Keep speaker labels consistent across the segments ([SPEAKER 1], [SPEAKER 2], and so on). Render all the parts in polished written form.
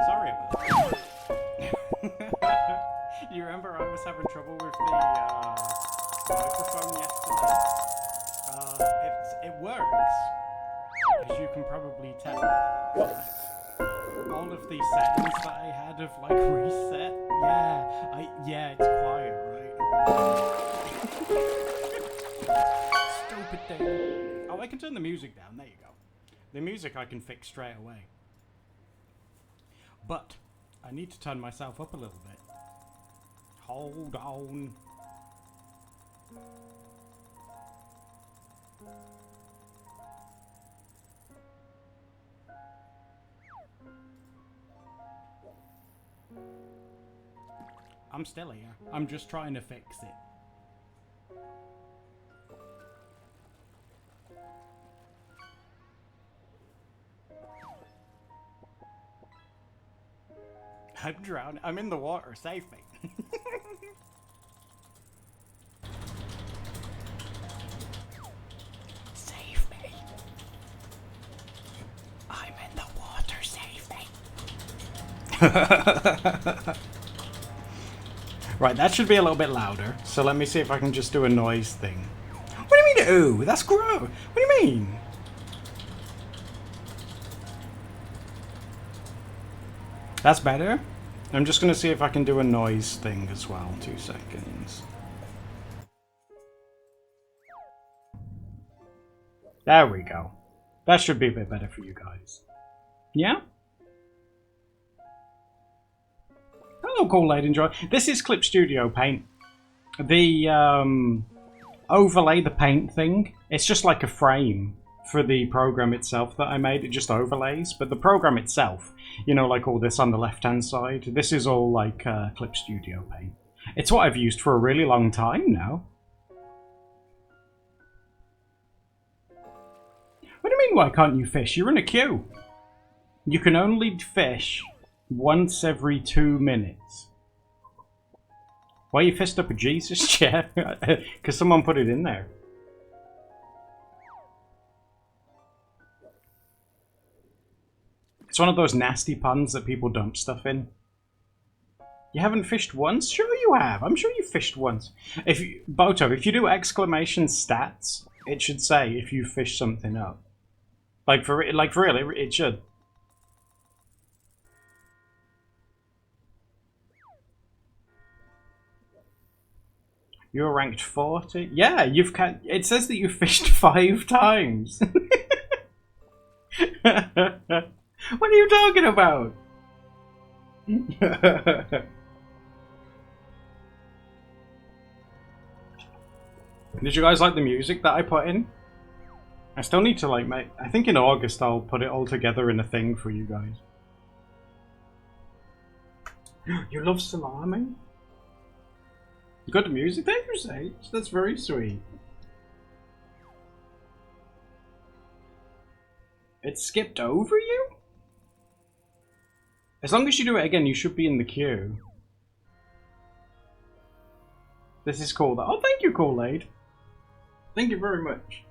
[SPEAKER 1] Sorry about that. You remember I was having trouble with the microphone yesterday? It works, as you can probably tell. All of these settings that I had have like reset. Yeah, it's quiet, right? Stupid thing. Oh, I can turn the music down. There you go. The music I can fix straight away. But I need to turn myself up a little bit. Hold on. I'm still here. I'm just trying to fix it. I'm drowning. I'm in the water. Save me. Save me. I'm in the water. Save me. Right, that should be a little bit louder. So let me see if I can just do a noise thing. What do you mean, ooh? That's gross. What do you mean? That's better. I'm just going to see if I can do a noise thing as well. 2 seconds. There we go. That should be a bit better for you guys. Yeah? Hello, cool lady enjoy. This is Clip Studio Paint. The overlay, the paint thing, it's just like a frame for the program itself that I made. It just overlays, but the program itself, you know, like all this on the left-hand side, this is all like Clip Studio Paint. It's what I've used for a really long time now. What do you mean, why can't you fish? You're in a queue. You can only fish once every 2 minutes. Why you fist up a Jesus chair? Because someone put it in there. It's one of those nasty ponds that people dump stuff in. You haven't fished once? Sure you have. I'm sure you fished once. If you, Boto, if you do exclamation stats, it should say if you fish something up. Like for real, it should. You're ranked 40. Yeah, you've it says that you fished 5 times. What are you talking about? Did you guys like the music that I put in? I still need to like make... I think in August I'll put it all together in a thing for you guys. You love salami? You got the music? Thank you, Sage. That's very sweet. It skipped over you? As long as you do it again, you should be in the queue. This is cool. Oh, thank you, Kool-Aid. Thank you very much.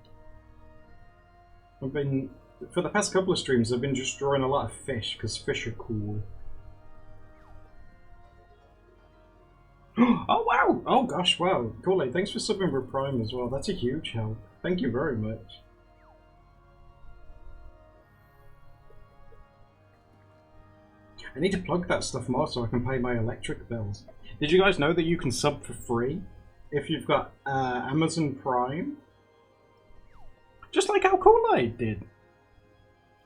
[SPEAKER 1] I've been... For the past couple of streams, I've been just drawing a lot of fish, because fish are cool. Oh, wow! Oh, gosh, wow. Kool-Aid, thanks for subbing for Prime as well. That's a huge help. Thank you very much. I need to plug that stuff more so I can pay my electric bills. Did you guys know that you can sub for free if you've got Amazon Prime? Just like how Kool-Aid did.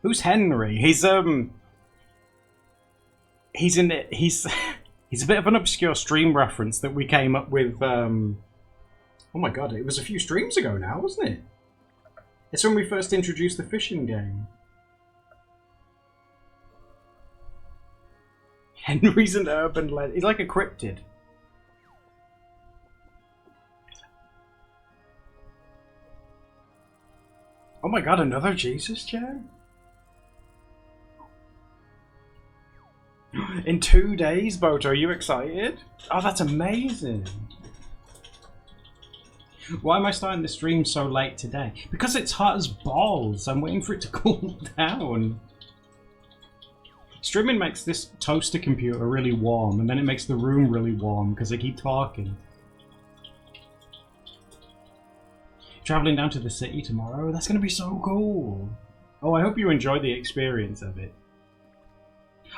[SPEAKER 1] Who's Henry? He's in it. He's a bit of an obscure stream reference that we came up with. Oh my god, it was a few streams ago now, wasn't it? It's when we first introduced the fishing game. Henry's an urban legend. He's like a cryptid. Oh my god, another Jesus chair? In 2 days, Boto, are you excited? Oh, that's amazing. Why am I starting the stream so late today? Because it's hot as balls. I'm waiting for it to cool down. Streaming makes this toaster computer really warm, and then it makes the room really warm because I keep talking. Traveling down to the city tomorrow? That's going to be so cool. Oh, I hope you enjoy the experience of it.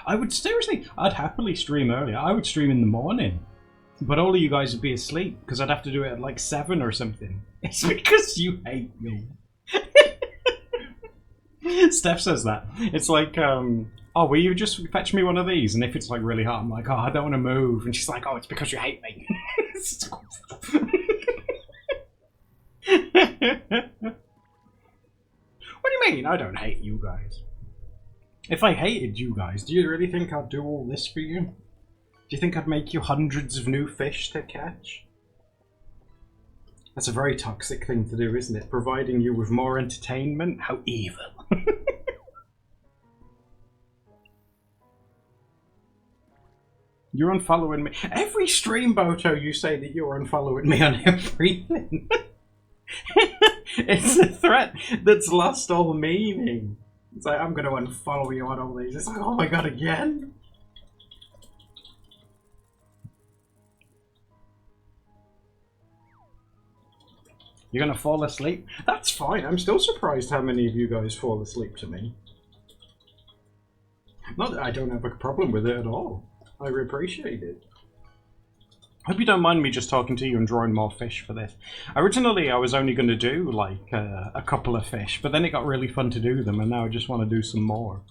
[SPEAKER 1] I would seriously, I'd happily stream earlier. I would stream in the morning. But all of you guys would be asleep because I'd have to do it at like 7 or something. It's because you hate me. Steph says that. It's like, oh, will you just fetch me one of these? And if it's like really hot, I'm like, oh, I don't want to move. And she's like, oh, it's because you hate me. What do you mean? I don't hate you guys. If I hated you guys, do you really think I'd do all this for you? Do you think I'd make you hundreds of new fish to catch? That's a very toxic thing to do, isn't it? Providing you with more entertainment? How evil. You're unfollowing me. Every stream, Boto, you say that you're unfollowing me on everything. It's a threat that's lost all meaning. It's like, I'm going to unfollow you on all these. It's like, oh my god, again? You're going to fall asleep? That's fine. I'm still surprised how many of you guys fall asleep to me. Not that I don't have a problem with it at all. I appreciate it. Hope you don't mind me just talking to you and drawing more fish for this. Originally, I was only going to do like a couple of fish, but then it got really fun to do them, and now I just want to do some more.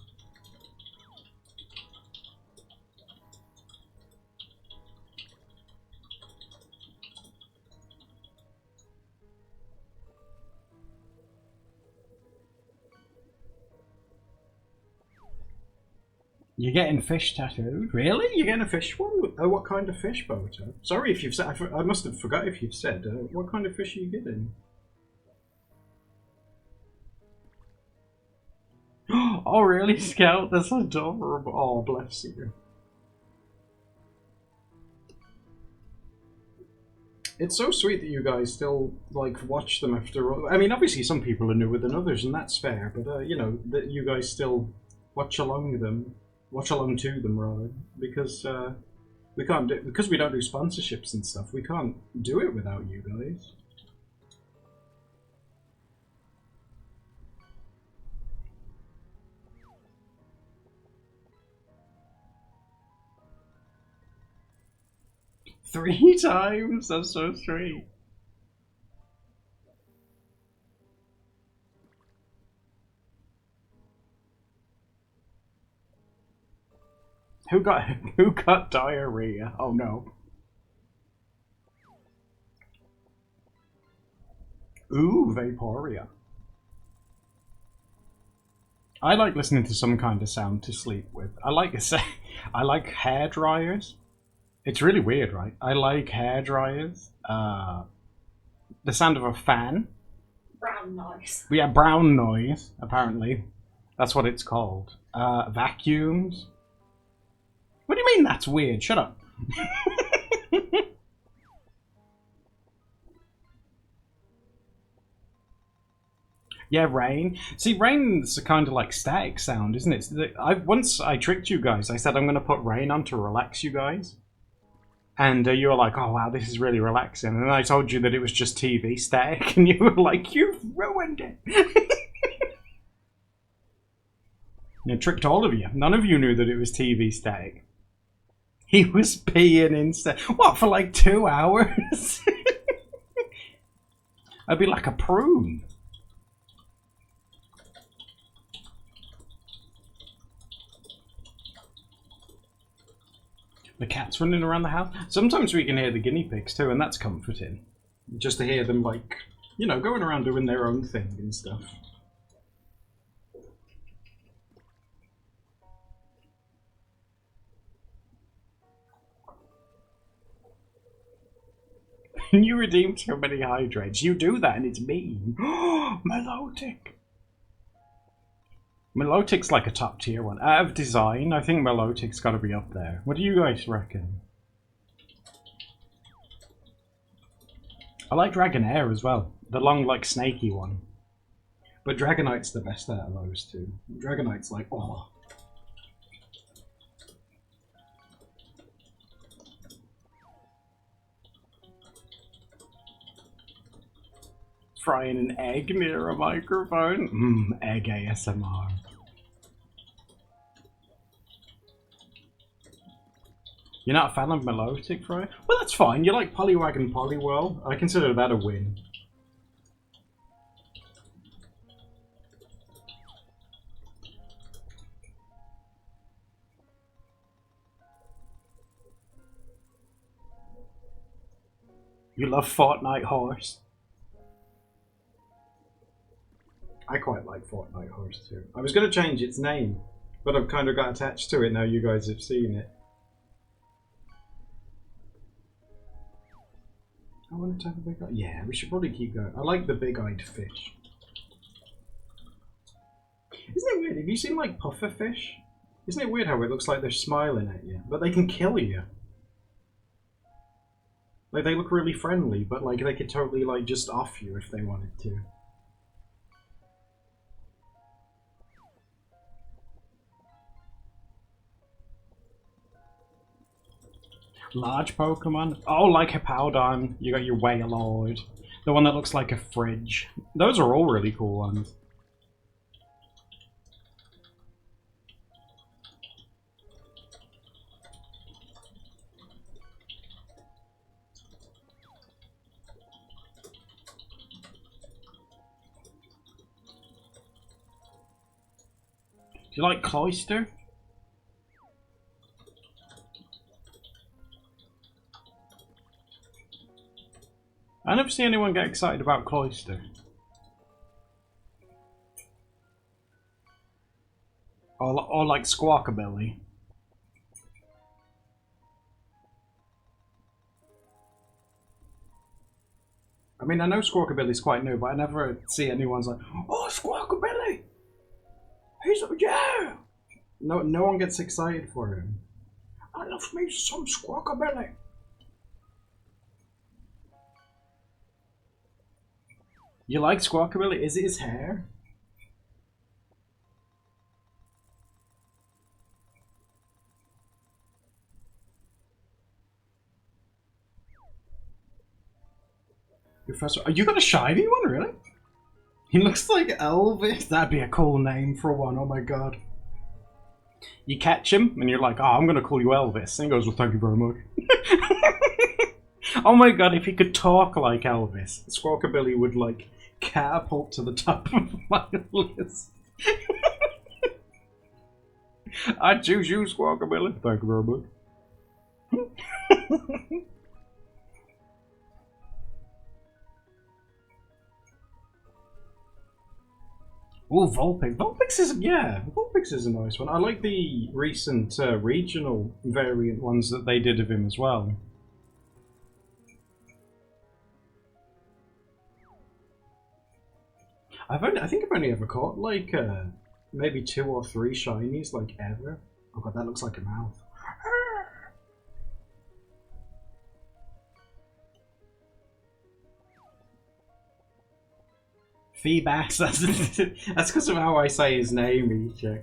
[SPEAKER 1] You're getting fish tattooed? Really? You're getting a fish one? Oh, what kind of fish, Boto? Sorry if you've said. I must have forgot if you've said. What kind of fish are you getting? Oh, really, Scout? That's adorable. Oh, bless you. It's so sweet that you guys still, like, watch them after all. I mean, obviously some people are newer than others, and that's fair, but, you know, that you guys still watch along to them, rather, because, we can't do, because we don't do sponsorships and stuff, we can't do it without you guys. Three times? That's so sweet. Who got diarrhea? Oh no. Ooh, Vaporia. I like listening to some kind of sound to sleep with. I like hair dryers. It's really weird, right? I like hair dryers. The sound of a fan.
[SPEAKER 2] Brown noise.
[SPEAKER 1] Yeah, brown noise, apparently. That's what it's called. Vacuums. What do you mean that's weird? Shut up. Yeah, rain. See, rain's a kind of like static sound, isn't it? Once I tricked you guys. I said I'm going to put rain on to relax you guys. And you were like, oh wow, this is really relaxing. And then I told you that it was just TV static. And you were like, you've ruined it. I tricked all of you. None of you knew that it was TV static. He was peeing instead. What, for like 2 hours? I'd be like a prune. The cats running around the house. Sometimes we can hear the guinea pigs too, and that's comforting. Just to hear them, like, you know, going around doing their own thing and stuff. You redeem too many hydrates. You do that and it's mean. Melodic. Melotic's like a top tier one. Out of design, I think Melotic's got to be up there. What do you guys reckon? I like Dragonair as well. The long, like, snaky one. But Dragonite's the best out of those two. Dragonite's like, oh. Frying an egg near a microphone? Egg ASMR. You're not a fan of Melotic, right? Well, that's fine. You like Poliwag and Poliwhirl. I consider that a win. You love Fortnite Horse. I quite like Fortnite Horse too. I was going to change its name, but I've kind of got attached to it now you guys have seen it. I want to have a big eye. Yeah, we should probably keep going. I like the big-eyed fish. Isn't it weird? Have you seen like puffer fish? Isn't it weird how it looks like they're smiling at you, but they can kill you? Like they look really friendly, but like they could totally like just off you if they wanted to. Large Pokemon? Oh, like Hippowdon. You got your Wailord. The one that looks like a fridge. Those are all really cool ones. Do you like Cloyster? I never see anyone get excited about Cloyster. Or like Squawkabilly. I mean, I know Squawkabilly's quite new, but I never see anyone's like, oh, Squawkabilly! He's, yeah! No one gets excited for him. I love me some Squawkabilly. You like Squawkabilly? Is it his hair? Professor, you got a shiny one, really? He looks like Elvis. That'd be a cool name for one. Oh my god. You catch him and you're like, oh, I'm gonna call you Elvis. And he goes, well, thank you very much. Oh my god, if he could talk like Elvis, Squawkabilly would like catapult to the top of my list. I choose you, Squawkabilly. Thank you very much. Oh, Vulpix. Vulpix is a nice one. I like the recent regional variant ones that they did of him as well. I think I've only ever caught like maybe 2 or 3 shinies like ever. Oh god, that looks like a mouth. Feebax, that's because of how I say his name, EJ.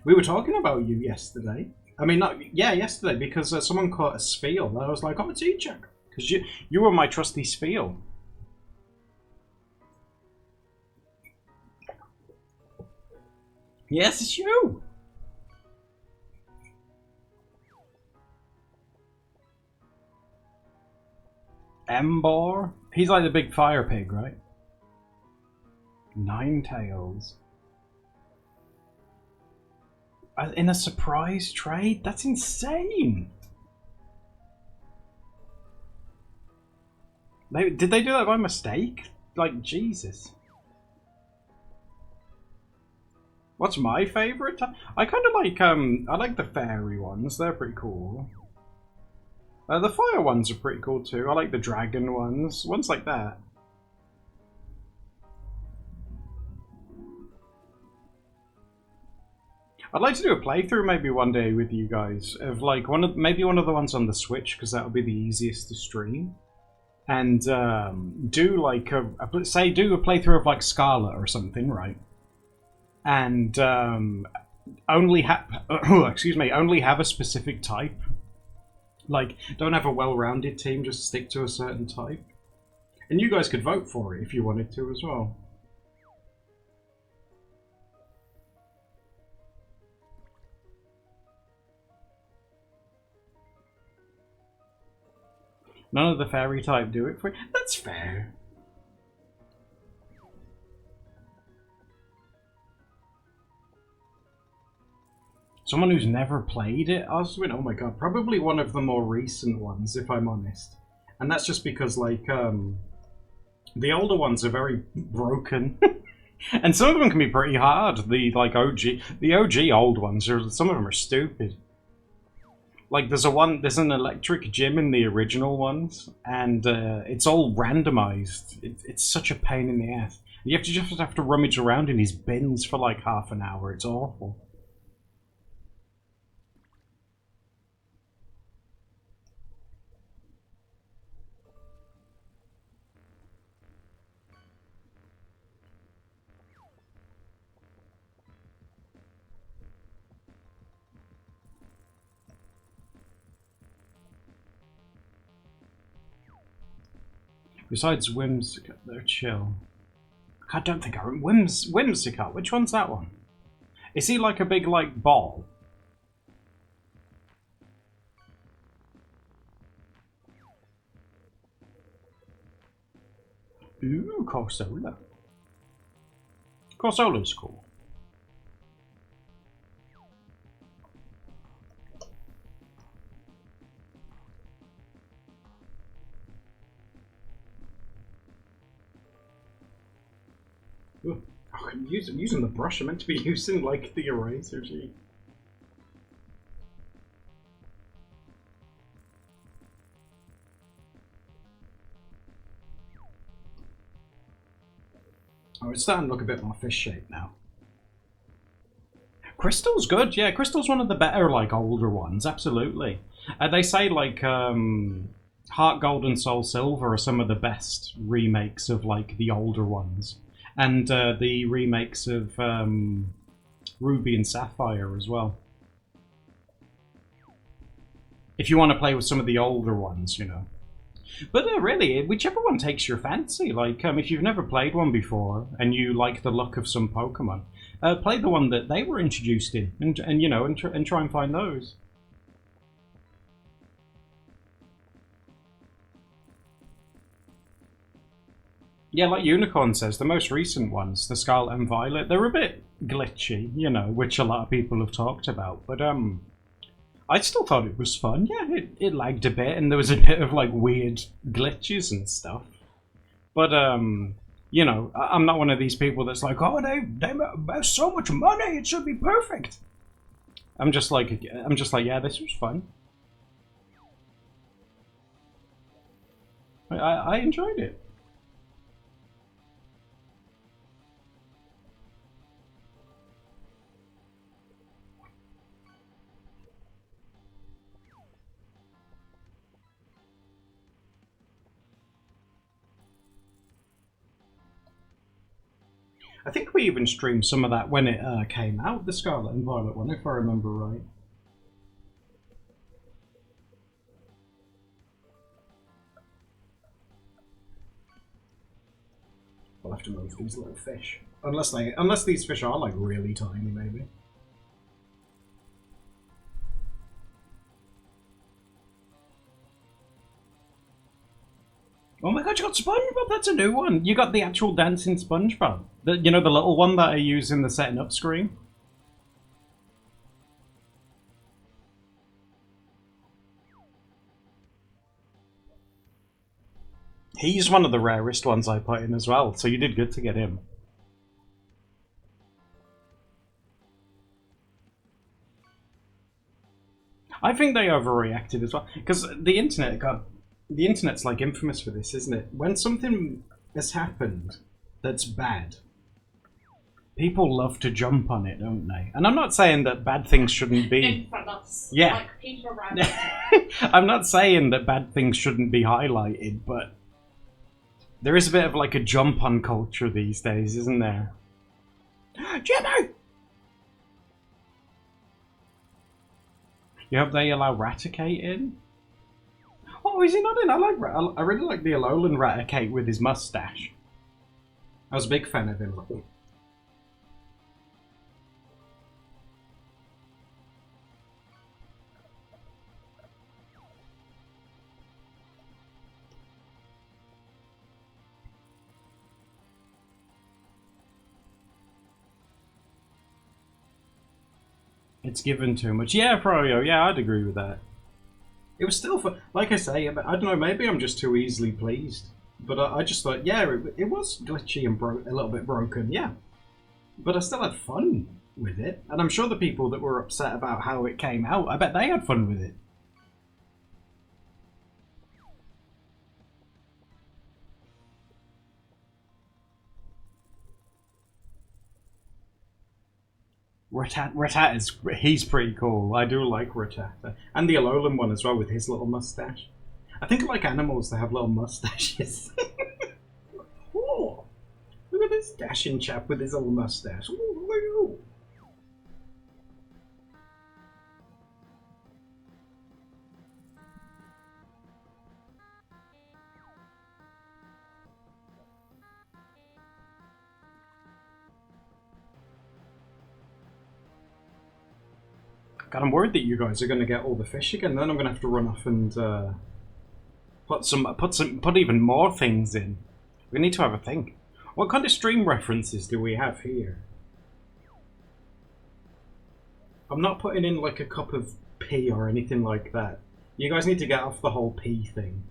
[SPEAKER 1] We were talking about you yesterday. I mean, yesterday, because someone caught a Spiel, and I was like, oh, it's EJ. Because you were my trusty Spiel. Yes, it's you! Embor? He's like the big fire pig, right? Ninetales. In a surprise trade? That's insane! Did they do that by mistake? Like, Jesus. What's my favourite? I kind of like, I like the fairy ones. They're pretty cool. The fire ones are pretty cool too. I like the dragon ones. Ones like that. I'd like to do a playthrough maybe one day with you guys of like maybe one of the ones on the Switch, because that would be the easiest to stream. And do like do a playthrough of like Scarlet or something, right? And only have a specific type. Like, don't have a well-rounded team, just stick to a certain type. And you guys could vote for it if you wanted to as well. None of the fairy type do it for you. That's fair. Someone who's never played it, Oswin? Oh my god, probably one of the more recent ones, if I'm honest. And that's just because, like, the older ones are very broken. And some of them can be pretty hard. The OG old ones, some of them are stupid. Like, there's an electric gym in the original ones, and it's all randomized. It's such a pain in the ass. You just have to rummage around in these bins for like half an hour. It's awful. Besides Whimsicott, they're chill. I don't think I remember. Whimsicott, which one's that one? Is he like a big, like, ball? Ooh, Corsola. Corsola's cool. Ooh. Oh, I'm using the brush. I'm meant to be using, like, the eraser, gee. Oh, it's starting to look a bit more fish shaped now. Crystal's good, yeah. Crystal's one of the better, like, older ones, absolutely. They say, like, Heart Gold and Soul Silver are some of the best remakes of, like, the older ones. And the remakes of Ruby and Sapphire as well. If you want to play with some of the older ones, you know. But really, whichever one takes your fancy. Like, if you've never played one before and you like the look of some Pokemon, play the one that they were introduced in, and you know, and try and find those. Yeah, like Unicorn says, the most recent ones, the Scarlet and Violet, they're a bit glitchy, you know, which a lot of people have talked about. But I still thought it was fun. Yeah, it lagged a bit, and there was a bit of like weird glitches and stuff. But you know, I'm not one of these people that's like, oh, they have so much money, it should be perfect. I'm just like, yeah, this was fun. I enjoyed it. I think we even streamed some of that when it came out, the Scarlet and Violet one, if I remember right. We'll have to move these little fish. Unless these fish are like really tiny, maybe. Oh my god, you got SpongeBob! That's a new one! You got the actual dancing SpongeBob. You know, the little one that I use in the setting up screen? He's one of the rarest ones I put in as well, so you did good to get him. I think they overreacted as well, because the internet's like infamous for this, isn't it? When something has happened that's bad, people love to jump on it, don't they? And I'm not saying that bad things shouldn't be
[SPEAKER 2] infamous.
[SPEAKER 1] Yeah.
[SPEAKER 2] Like people around.
[SPEAKER 1] I'm not saying that bad things shouldn't be highlighted, but there is a bit of like a jump on culture these days, isn't there? Jimmy! You hope they allow Raticate in? Oh, is he not in? I really like the Alolan Raticate with his mustache. I was a big fan of him. It's given too much. Yeah, Froyo, yeah, I'd agree with that. It was still fun. Like I say, I don't know, maybe I'm just too easily pleased. But I just thought, yeah, it was glitchy and a little bit broken, yeah. But I still had fun with it. And I'm sure the people that were upset about how it came out, I bet they had fun with it. He's pretty cool. I do like Rattata. And the Alolan one as well with his little mustache. I think I like animals that have little mustaches. Oh, look at this dashing chap with his little mustache. Ooh. God, I'm worried that you guys are going to get all the fish again. Then I'm going to have to run off and put even more things in. We need to have a think. What kind of stream references do we have here? I'm not putting in like a cup of pee or anything like that. You guys need to get off the whole pee thing.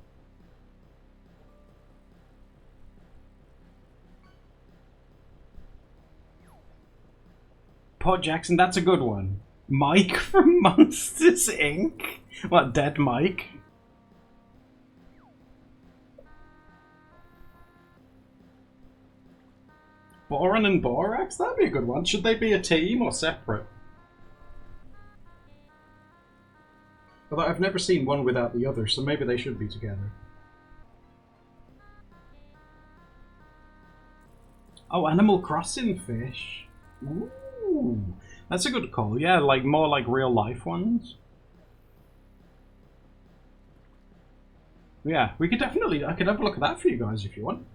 [SPEAKER 1] Pod Jackson, that's a good one. Mike from Monsters Inc. What, Dead Mike? Boron and Borax? That'd be a good one. Should they be a team or separate? Although I've never seen one without the other, so maybe they should be together. Oh, Animal Crossing fish. Ooh. That's a good call. Yeah, like more like real life ones. Yeah, we could definitely. I could have a look at that for you guys if you want.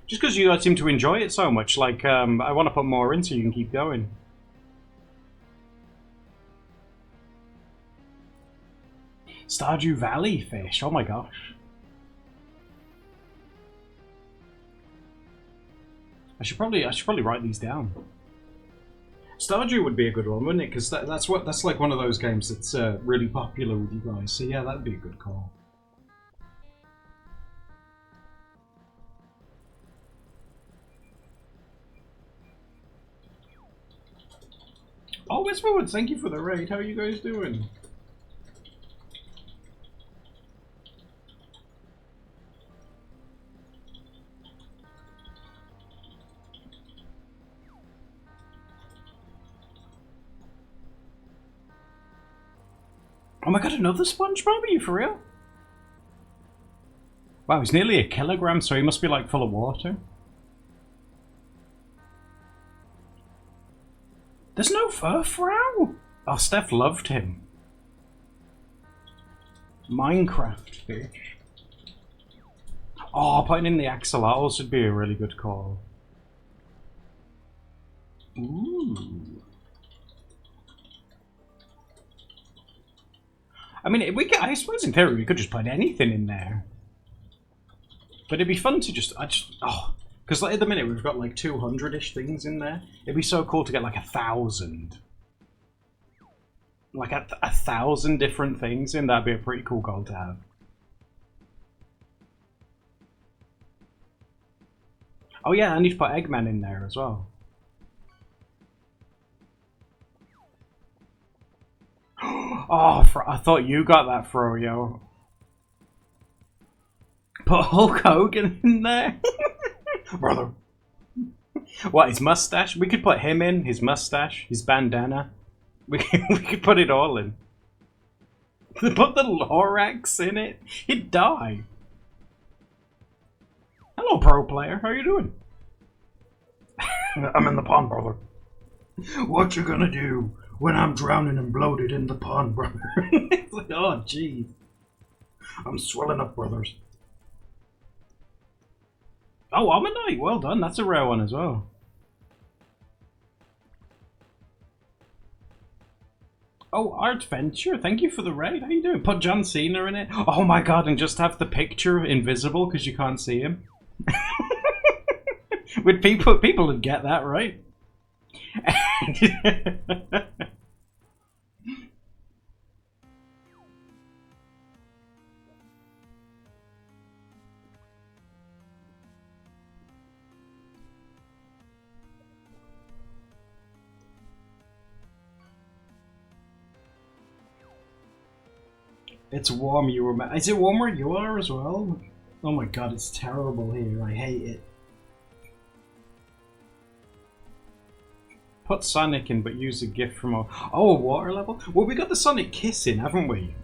[SPEAKER 1] Just because you guys seem to enjoy it so much, like I want to put more in so you can keep going. Stardew Valley fish. Oh my gosh. I should probably write these down. Stardew would be a good one, wouldn't it? Because that's like one of those games that's really popular with you guys. So yeah, that'd be a good call. Oh, Westwood, thank you for the raid. How are you guys doing? Oh my god, another SpongeBob? Are you for real? Wow, he's nearly a kilogram, so he must be like full of water. There's no Furfrow? Oh, Steph loved him. Minecraft fish. Oh, putting in the axolotls would be a really good call. Ooh. I mean, I suppose in theory we could just put anything in there. But it'd be fun to because like, at the minute we've got like 200-ish things in there. It'd be so cool to get like 1,000. Like 1,000 different things in. That'd be a pretty cool goal to have. Oh yeah, I need to put Eggman in there as well. Oh, I thought you got that, Froyo. Put Hulk Hogan in there? Brother. What, his mustache? We could put him in, his mustache, his bandana. We could put it all in. Put the Lorax in it. He'd die. Hello, pro player. How you doing? I'm in the pond, brother. What you gonna do when I'm drowning and bloated in the pond, brother? It's like, oh, jeez. I'm swelling up, brothers. Oh, Ammonite. Well done. That's a rare one as well. Oh, Art Venture, thank you for the raid. How you doing? Put John Cena in it. Oh my god, and just have the picture invisible because you can't see him. Would people would get that, right? It's warm. Is it warm where you are as well? Oh my god, it's terrible here. I hate it. Put Sonic in, but use a gift from a water level. Well, we got the Sonic Kiss in, haven't we?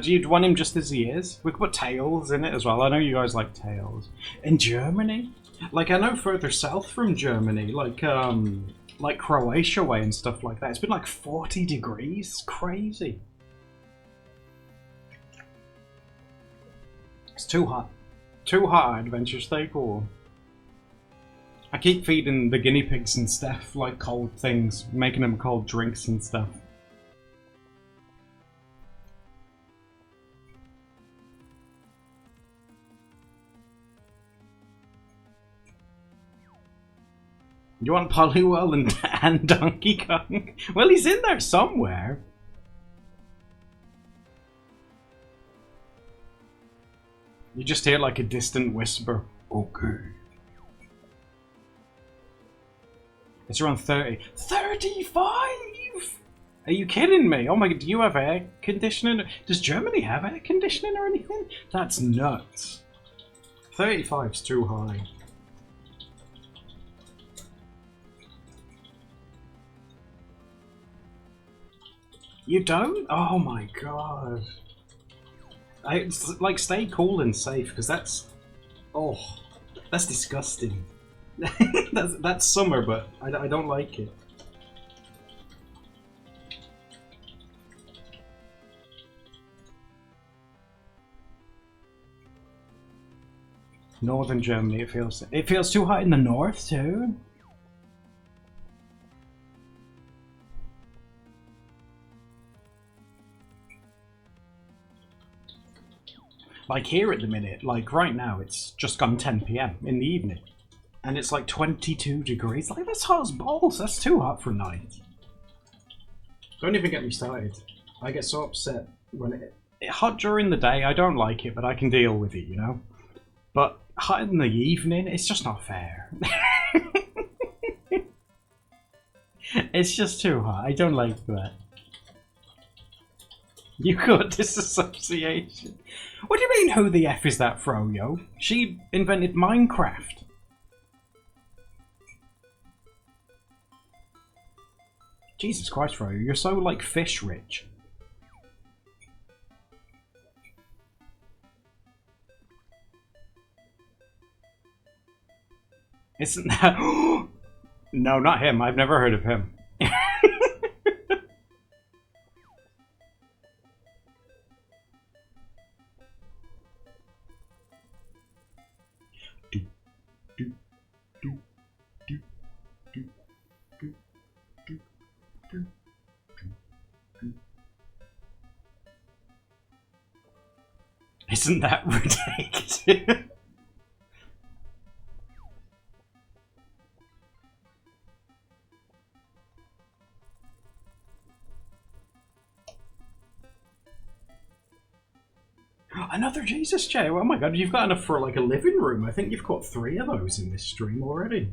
[SPEAKER 1] Do you want him just as he is? We could put Tails in it as well. I know you guys like Tails. In Germany, like I know further south from Germany, like Croatia way and stuff like that. It's been like 40 degrees. Crazy. It's too hot. Too hot, Adventure Stay Cool. I keep feeding the guinea pigs and stuff like cold things, making them cold drinks and stuff. You want Poliwell and Donkey Kong? Well, he's in there somewhere. You just hear like a distant whisper. Okay. It's around 30. 35?! Are you kidding me? Oh my god, do you have air conditioning? Does Germany have air conditioning or anything? That's nuts. 35's too high. You don't? Oh my god. Like, stay cool and safe, because that's... Oh, that's disgusting. that's summer, but I don't like it. Northern Germany, it feels too hot in the north too. Like here at the minute, like right now, it's just gone 10 PM in the evening. And it's like 22 degrees. Like, that's hot as balls. That's too hot for night. Don't even get me started. I get so upset when it's hot during the day. I don't like it, but I can deal with it, you know? But hot in the evening, it's just not fair. It's just too hot. I don't like that. You got disassociation. What do you mean, who the F is that Froyo? She invented Minecraft. Jesus Christ, Froyo, you're so, like, fish rich. Isn't that... No, not him. I've never heard of him. Isn't that ridiculous? Another Jesus chair. Oh my god, you've got enough for like a living room. I think you've got 3 of those in this stream already.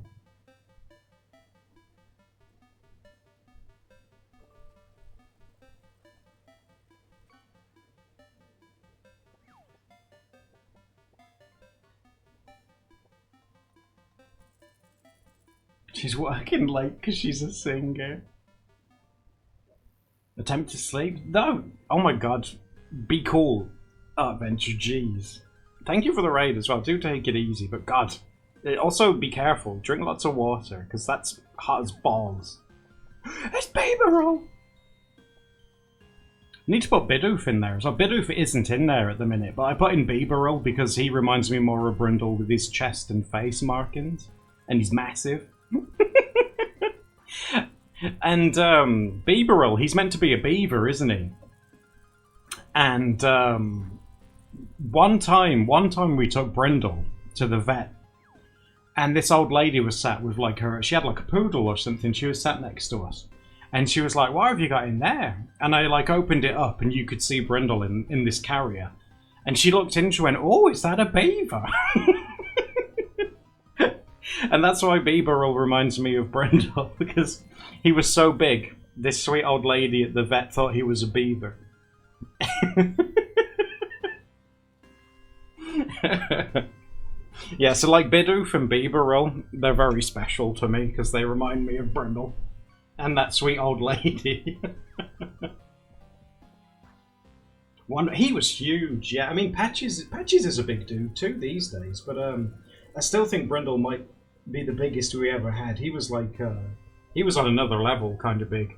[SPEAKER 1] She's working late because she's a singer. Attempt to sleep? No! Oh my god. Be cool. Adventure, jeez. Thank you for the raid as well. Do take it easy, but god. Also, be careful. Drink lots of water, because that's hot as balls. It's baby roll! Need to put Bidoof in there. So Bidoof isn't in there at the minute, but I put in Bieberl because he reminds me more of Brindle with his chest and face markings. And he's massive. And Bieberl, he's meant to be a beaver, isn't he? And one time we took Brindle to the vet, and this old lady was sat with like she had like a poodle or something. She was sat next to us, and she was like, "What have you got in there?" And I like opened it up, and you could see Brindle in this carrier, and she looked in, and she went, "Oh, is that a beaver?" And that's why Bieberl reminds me of Brindle, because he was so big. This sweet old lady at the vet thought he was a beaver. Yeah, so like Bidoof and Bieberl, they're very special to me because they remind me of Brindle and that sweet old lady. He was huge, yeah. I mean, Patches is a big dude too these days, but I still think Brindle might be the biggest we ever had. He was like, he was on another level, kind of big.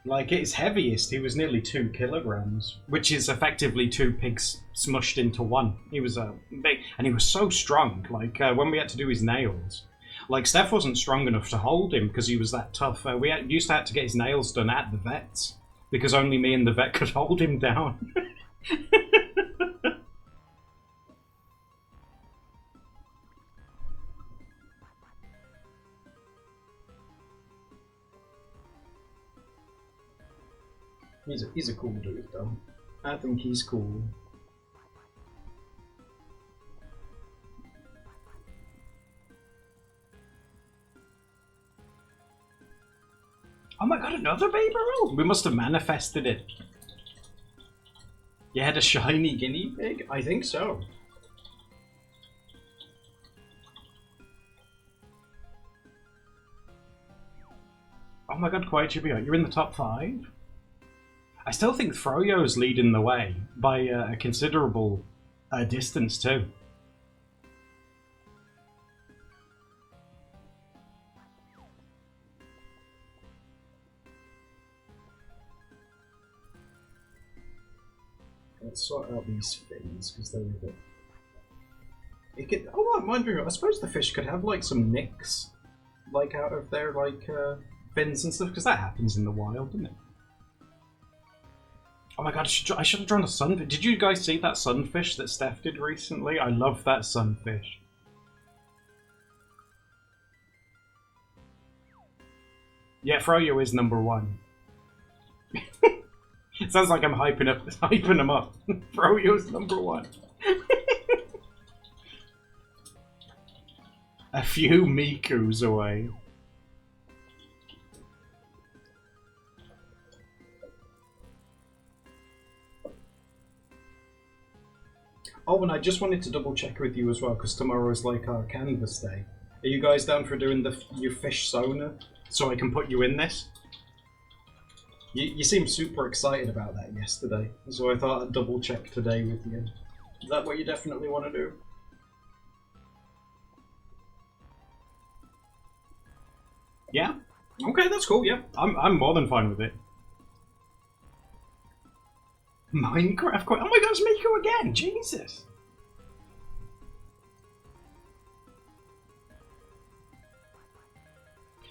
[SPEAKER 1] Like, at his heaviest, he was nearly 2 kilograms, which is effectively 2 pigs smushed into one. He was big, and he was so strong. Like, when we had to do his nails, like, Steph wasn't strong enough to hold him because he was that tough. We used to have to get his nails done at the vet's because only me and the vet could hold him down. He's a cool dude, though. I think he's cool. Oh my god, another baby roll! We must have manifested it. You had a shiny guinea pig? I think so. Oh my god, Quiet Chibiot, you're in the top 5? I still think Froyo's leading the way by a considerable distance too. Let's sort out these fins because they're a bit. It could. Oh, I'm wondering. I suppose the fish could have like some nicks, like out of their like fins and stuff, because that happens in the wild, doesn't it? Oh my god, I should have drawn a sunfish. Did you guys see that sunfish that Steph did recently? I love that sunfish. Yeah, Froyo is #1. It sounds like I'm hyping him up. Froyo's #1. A few Mikus away. Oh, and I just wanted to double check with you as well, because tomorrow's like our canvas day. Are you guys down for doing your fish sonar, so I can put you in this? You seemed super excited about that yesterday, so I thought I'd double check today with you. Is that what you definitely want to do? Yeah? Okay, that's cool, yeah. I'm more than fine with it. Minecraft? Oh my god, it's Miku again! Jesus!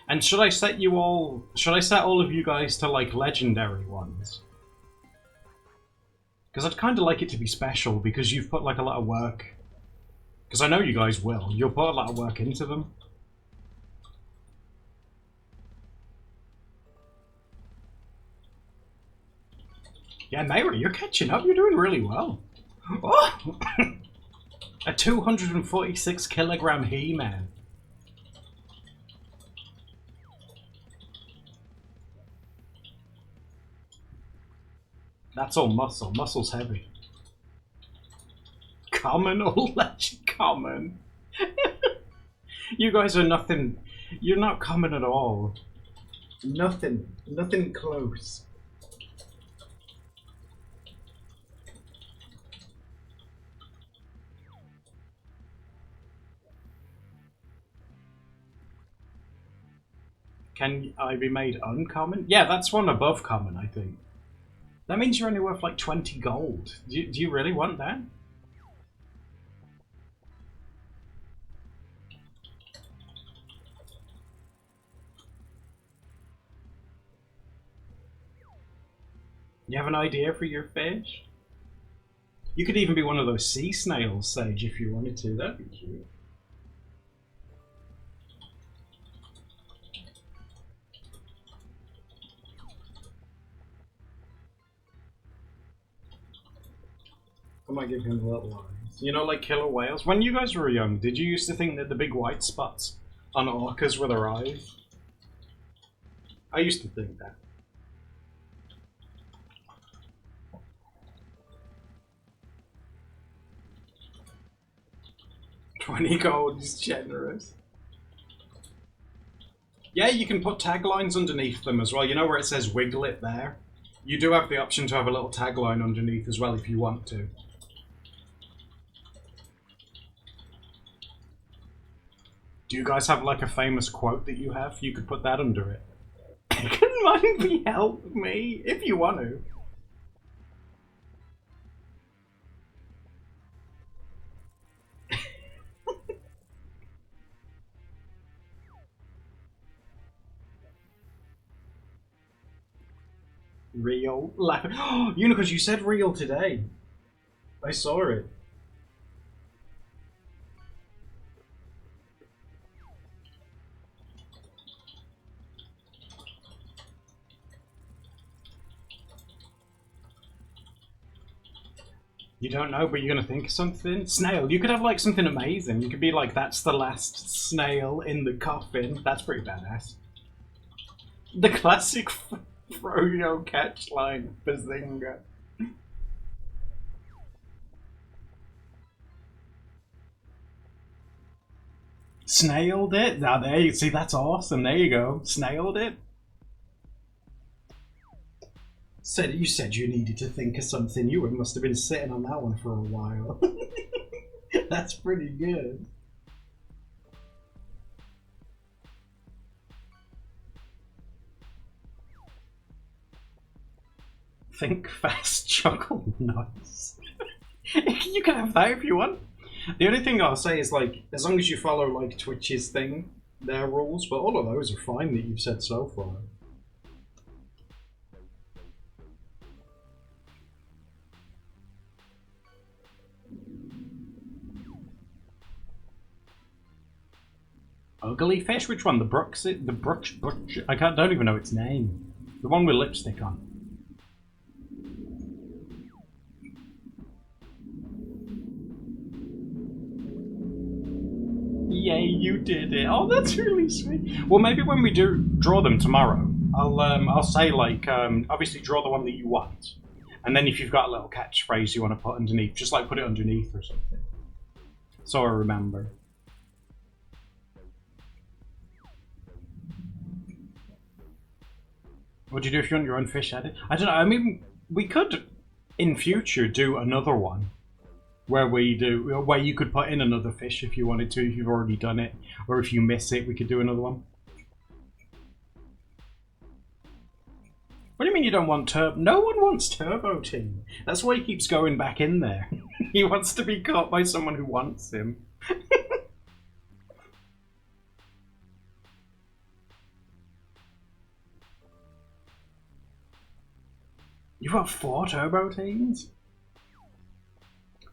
[SPEAKER 1] And should I set all of you guys to like legendary ones? Because I'd kind of like it to be special because you've put like a lot of work. Because I know you guys will. You'll put a lot of work into them. Yeah, Naira, you're catching up. You're doing really well. Oh! A 246 kilogram He-Man. That's all muscle. Muscle's heavy. Common or legend? Common. You guys are nothing. You're not common at all. Nothing. Nothing close. Can I be made uncommon? Yeah, that's one above common, I think. That means you're only worth like 20 gold. Do you really want that? You have an idea for your fish? You could even be one of those sea snails, Sage, if you wanted to. That'd be cute. I might give him little eyes. You know, like killer whales? When you guys were young, did you used to think that the big white spots on orcas were their eyes? I used to think that. $20 gold is generous. Yeah, you can put taglines underneath them as well. You know where it says wiggle it there? You do have the option to have a little tagline underneath as well if you want to. Do you guys have like a famous quote that you have? You could put that under it. Can mine be help me? If you want to. Real? Oh, Unicus, you said real today. I saw it. You don't know, but you're gonna think of something? Snail. You could have like something amazing. You could be like, that's the last snail in the coffin. That's pretty badass. The classic Froyo catch line, Bazinga. Snailed it? Now there you see, that's awesome. There you go. Snailed it. You said you needed to think of something. You must have been sitting on that one for a while. That's pretty good. Think fast, chuckle, nice. You can have that if you want. The only thing I'll say is, like, as long as you follow like Twitch's thing, their rules, but all of those are fine that you've said so far. Ugly fish? Which one? The Brooks? The Brooks? I don't even know its name. The one with lipstick on. Yay, you did it! Oh, that's really sweet. Well, maybe when we do draw them tomorrow, I'll say like obviously draw the one that you want, and then if you've got a little catchphrase you want to put underneath, just like put it underneath or something. So I remember. What do you do if you want your own fish edit? I don't know. I mean, we could in future do another one where you could put in another fish if you wanted to, if you've already done it, or if you miss it, we could do another one. What do you mean you don't want Turbo? No one wants Turbo Team. That's why he keeps going back in there. He wants to be caught by someone who wants him. You've got 4 Turbo Teams?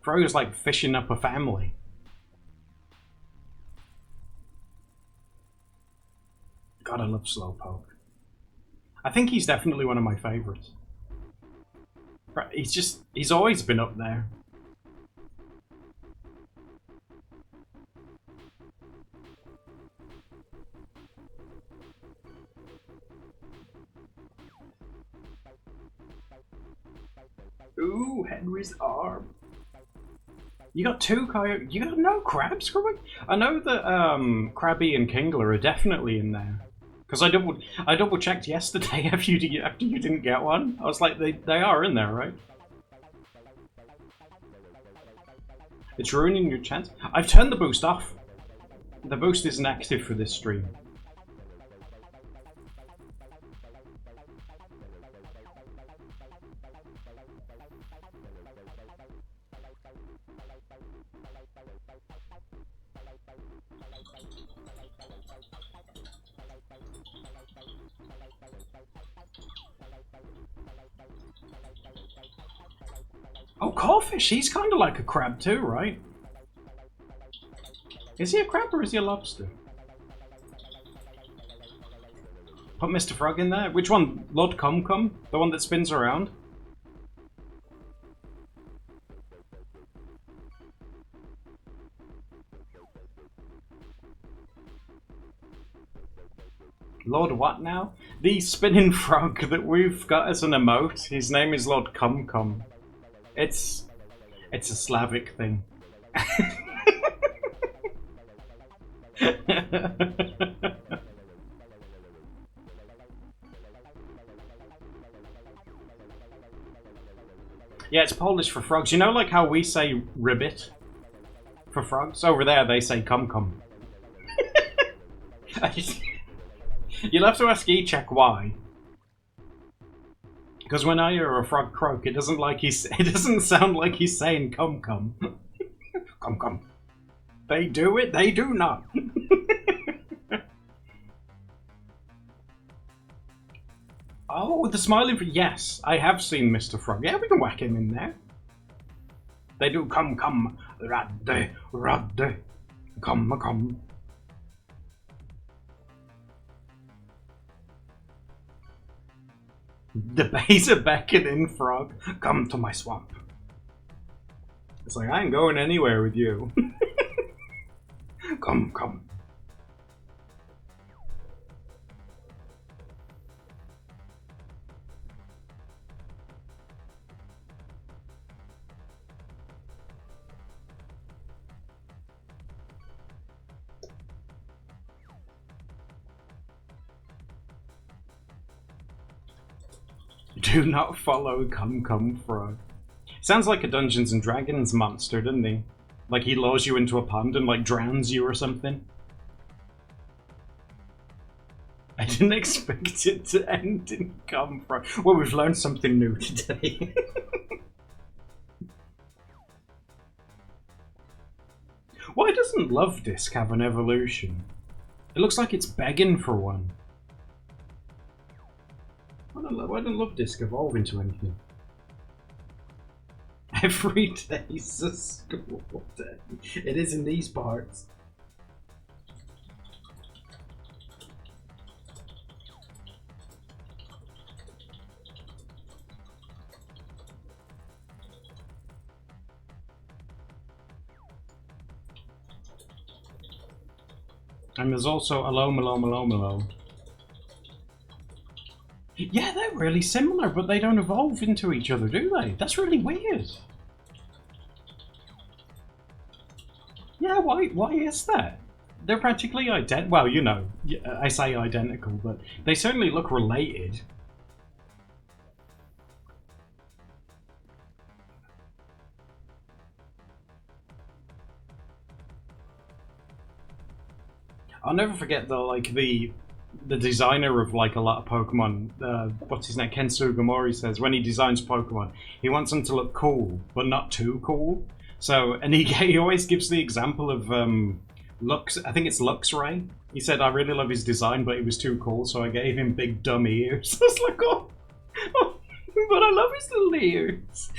[SPEAKER 1] Frogo's like fishing up a family. God, I love Slowpoke. I think he's definitely one of my favourites. He's always been up there. Ooh, Henry's arm. You got 2 coyotes. You got no crabs, Crabby? I know that Krabby and Kingler are definitely in there. Because I double checked yesterday after you didn't get one. I was like, they are in there, right? It's ruining your chance. I've turned the boost off. The boost isn't active for this stream. Oh, Crawfish, he's kind of like a crab too, right? Is he a crab or is he a lobster? Put Mr. Frog in there? Which one? Lord Cum? The one that spins around? Lord what now? The spinning frog that we've got as an emote, his name is Lord Cum. It's a Slavic thing. Yeah, it's Polish for frogs. You know like how we say ribbit for frogs? Over there they say cum. You'll have to ask E-Check why. Because when I hear a frog croak, it doesn't sound like he's saying cum. Cum. They do it, they do not. Oh, the smiling frog. Yes, I have seen Mr. Frog. Yeah, we can whack him in there. They do cum, radde, cum. The Beza beckoning frog, come to my swamp. It's like, I ain't going anywhere with you. Come. Do not follow Cum Frog. Sounds like a Dungeons and Dragons monster, doesn't he? Like he lures you into a pond and like drowns you or something. I didn't expect it to end in Cum Frog. Well, we've learned something new today. Why doesn't Love Disc have an evolution? It looks like it's begging for one. Why don't Love Disc evolve into anything? Every day's a school day. It is in these parts. And there's also Alomo. Yeah, they're really similar, but they don't evolve into each other, do they? That's really weird. Yeah, why is that? They're practically identical. Well, you know, I say identical, but they certainly look related. I'll never forget the designer of like a lot of Pokemon. What's his name? Ken Sugimori says when he designs Pokemon, he wants them to look cool, but not too cool. So, and he always gives the example of Lux. I think it's Luxray. He said I really love his design, but he was too cool, so I gave him big dumb ears. I was like, oh, but I love his little ears.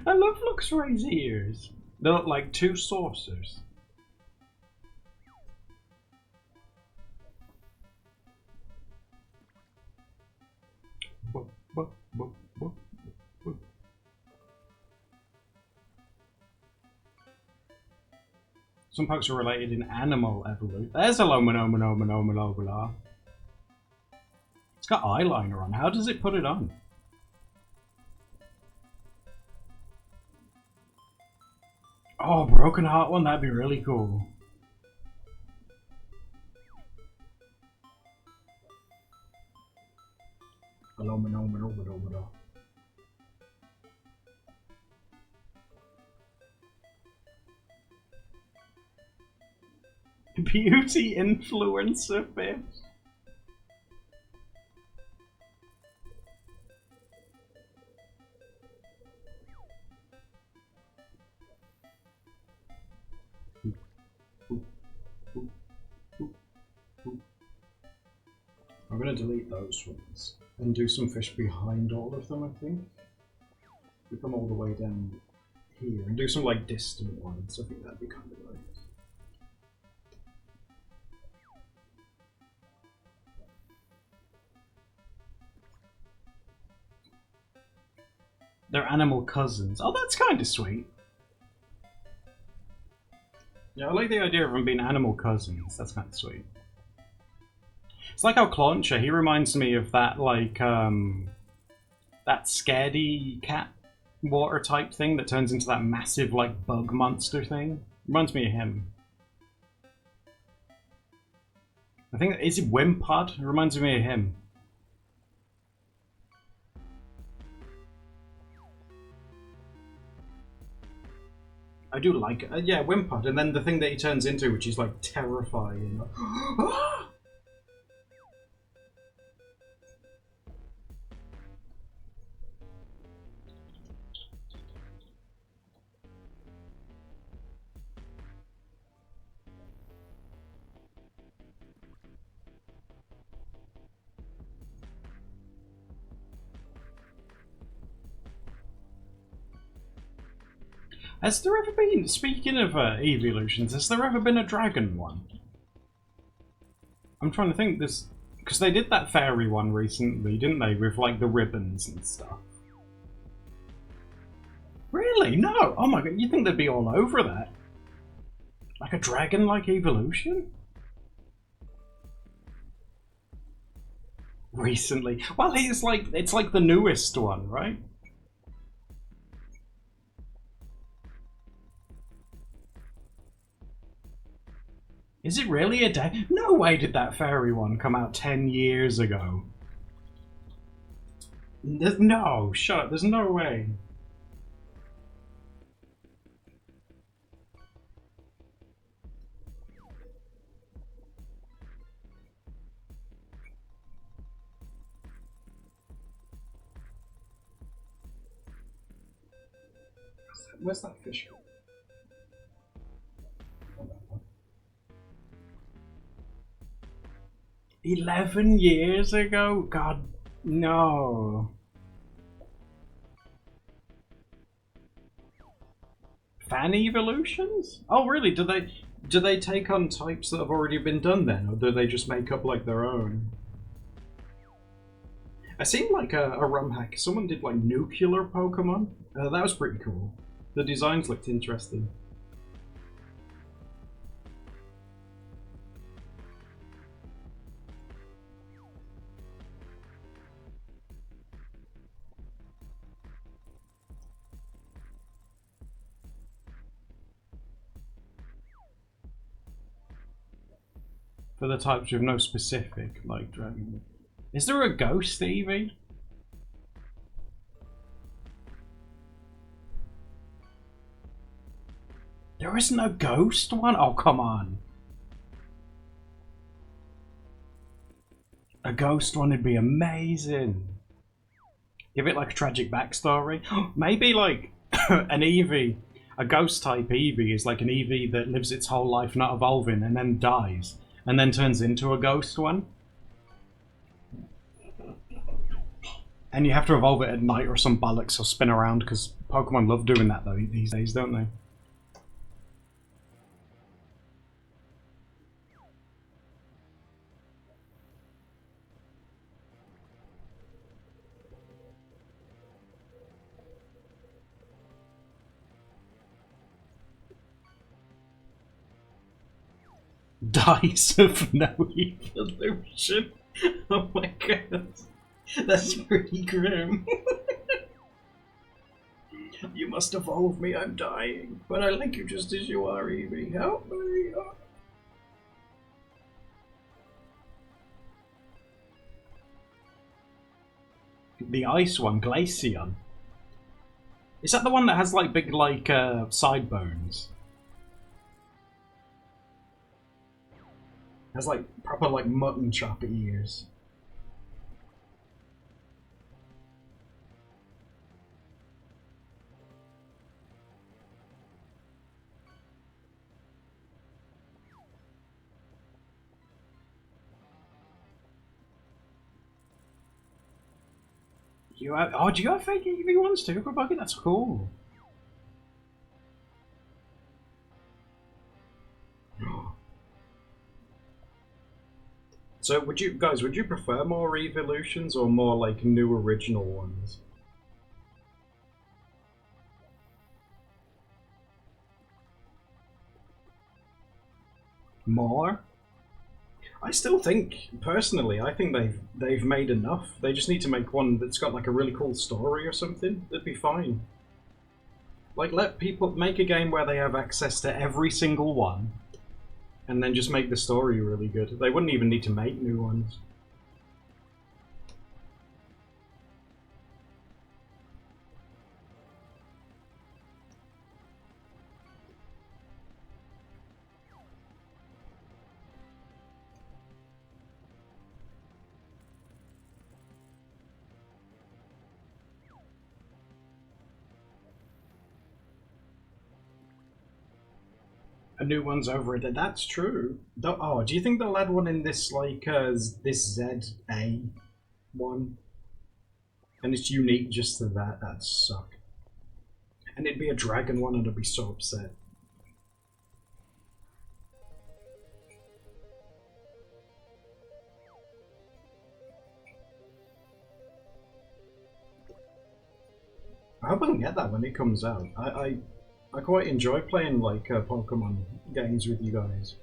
[SPEAKER 1] I love Luxray's ears. They look like two saucers. Some pokes are related in animal evolution. There's a Lomonomanomanoma. It's got eyeliner on. How does it put it on? Oh, Broken Heart one? That'd be really cool. Lomonomanomanoma. Beauty influencer fish. I'm gonna delete those ones and do some fish behind all of them, I think. We come all the way down here and do some like distant ones. I think that'd be kind of nice. They're animal cousins. Oh, that's kind of sweet. Yeah, I like the idea of them being animal cousins. That's kind of sweet. It's like how Clauncher, he reminds me of that, like, that scaredy cat water type thing that turns into that massive, like, bug monster thing. Reminds me of him. I think, is it Wimpod? It reminds me of him. I do like it. Yeah, Wimpod, and then the thing that he turns into, which is like terrifying. Has there ever been, speaking of evolutions, has there ever been a dragon one? I'm trying to think this, because they did that fairy one recently, didn't they, with like the ribbons and stuff? Really? No! Oh my god, you'd think they'd be all over that. Like a dragon-like evolution? Recently. Well, it's like the newest one, right? Is it really a day? No way did that fairy one come out 10 years ago. No, shut up, there's no way. Where's that fish go? 11 years ago? God, no. Fan evolutions? Oh, really? Do they take on types that have already been done then, or do they just make up like their own? I seen like a rum hack. Someone did like nuclear Pokemon. That was pretty cool. The designs looked interesting. For the types with no specific, like dragon. Is there a ghost Eevee? There isn't a ghost one? Oh, come on. A ghost one would be amazing. Give it like a tragic backstory. Maybe like an Eevee, a ghost type Eevee is like an Eevee that lives its whole life not evolving and then dies. And then turns into a ghost one. And you have to evolve it at night or some bollocks or spin around, because Pokemon love doing that though these days, don't they? Dice of no evolution. Oh my god. That's pretty grim. You must evolve me, I'm dying. But I like you just as you are, Eevee. Help me. The ice one, Glaceon. Is that the one that has like big side bones? Has like proper like mutton chop ears. You have, oh, do you have fake EV ones too, Bucket? That's cool. So would you prefer more evolutions or more like new original ones? More? I still think, personally, I think they've made enough. They just need to make one that's got like a really cool story or something. That'd be fine. Like, let people make a game where they have access to every single one, and then just make the story really good. They wouldn't even need to make new ones. A new one's over it. That's true. Oh, do you think they'll add one in this like this ZA one? And it's unique just to that? That'd suck. And it'd be a dragon one, and I'd be so upset. I hope I can get that when it comes out. I quite enjoy playing like Pokemon games with you guys.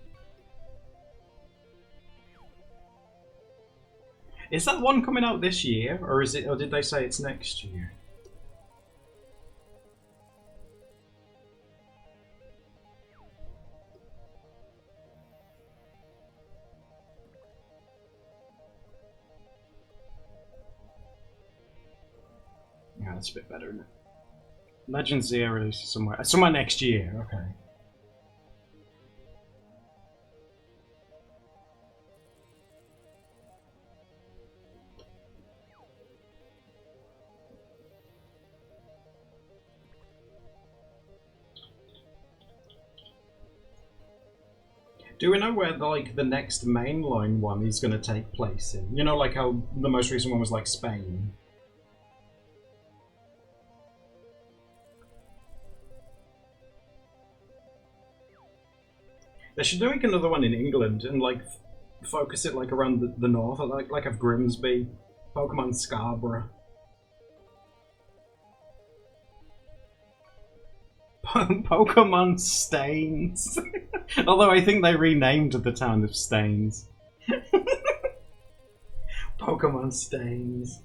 [SPEAKER 1] Is that one coming out this year, or is it? Or did they say it's next year? Yeah, that's a bit better, isn't it? Legend Zero releases somewhere next year. Okay. Do we know where like the next mainline one is going to take place in? You know, like how the most recent one was like Spain. They should do like another one in England and like focus it like around the north, like of Grimsby, Pokemon Scarborough. Pokemon Stains. Although I think they renamed the town of Stains. Pokemon Stains.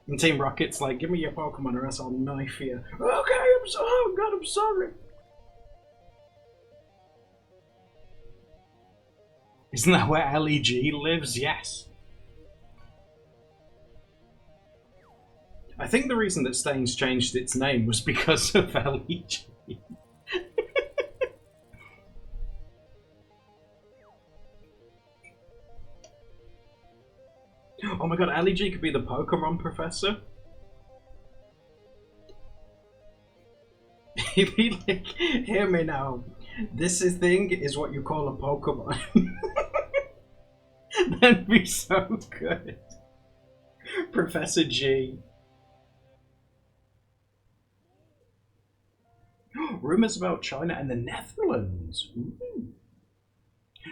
[SPEAKER 1] And Team Rocket's like, give me your Pokemon or else I'll knife you. Okay, oh god, I'm sorry. Isn't that where LEG lives? Yes. I think the reason that Staines changed its name was because of LEG. Oh my god, LEG could be the Pokemon professor. He'd be like, hear me now. This thing is what you call a Pokemon. That'd be so good. Professor G. Rumours about China and the Netherlands. Ooh.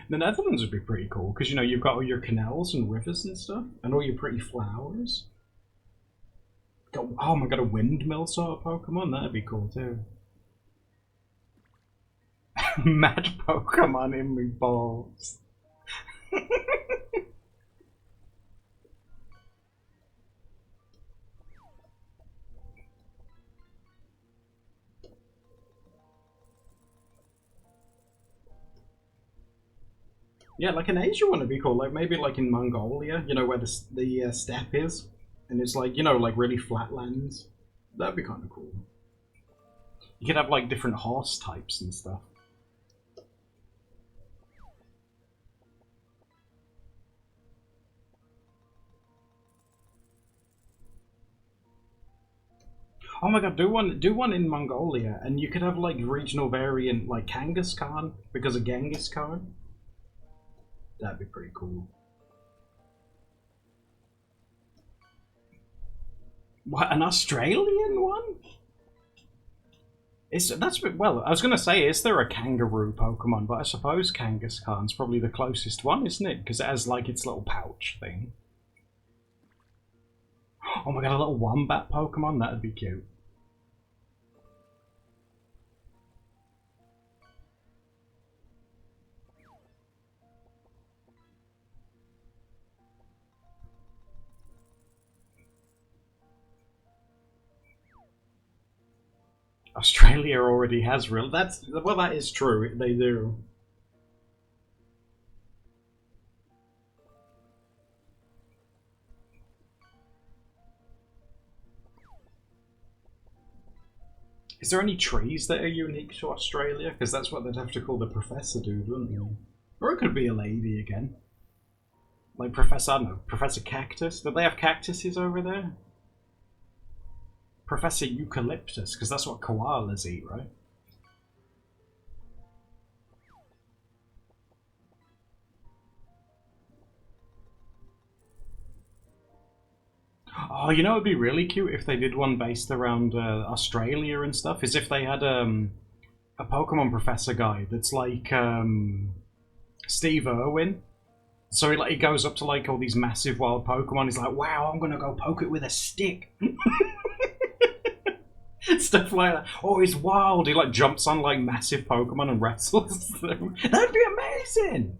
[SPEAKER 1] The Netherlands would be pretty cool because you know you've got all your canals and rivers and stuff, and all your pretty flowers. Oh my god, a windmill sort of Pokemon? That'd be cool too. Mad Pokemon in me balls. Yeah, like an Asia one would be cool. Like maybe like in Mongolia, you know, where the steppe is, and it's like, you know, like really flat lands. That'd be kind of cool. You could have like different horse types and stuff. Oh my god, do one in Mongolia, and you could have like regional variant like Kangaskhan because of Genghis Khan. That'd be pretty cool. What, an Australian one? Well, I was gonna say, is there a kangaroo Pokemon? But I suppose Kangaskhan's probably the closest one, isn't it? Because it has like its little pouch thing. Oh my god, a little wombat Pokemon? That'd be cute. Australia already has real. That is true. They do. Is there any trees that are unique to Australia? Because that's what they'd have to call the Professor Dude, wouldn't they? Or it could be a lady again. Like Professor, I don't know, Professor Cactus? Do they have cactuses over there? Professor Eucalyptus, because that's what koalas eat, right? Oh, you know, it'd be really cute if they did one based around Australia and stuff. Is if they had a Pokemon Professor guy that's like Steve Irwin. So he goes up to like all these massive wild Pokemon. He's like, "Wow, I'm gonna go poke it with a stick." Stuff like that. Oh, he's wild. He like jumps on like massive Pokemon and wrestles them. That'd be amazing.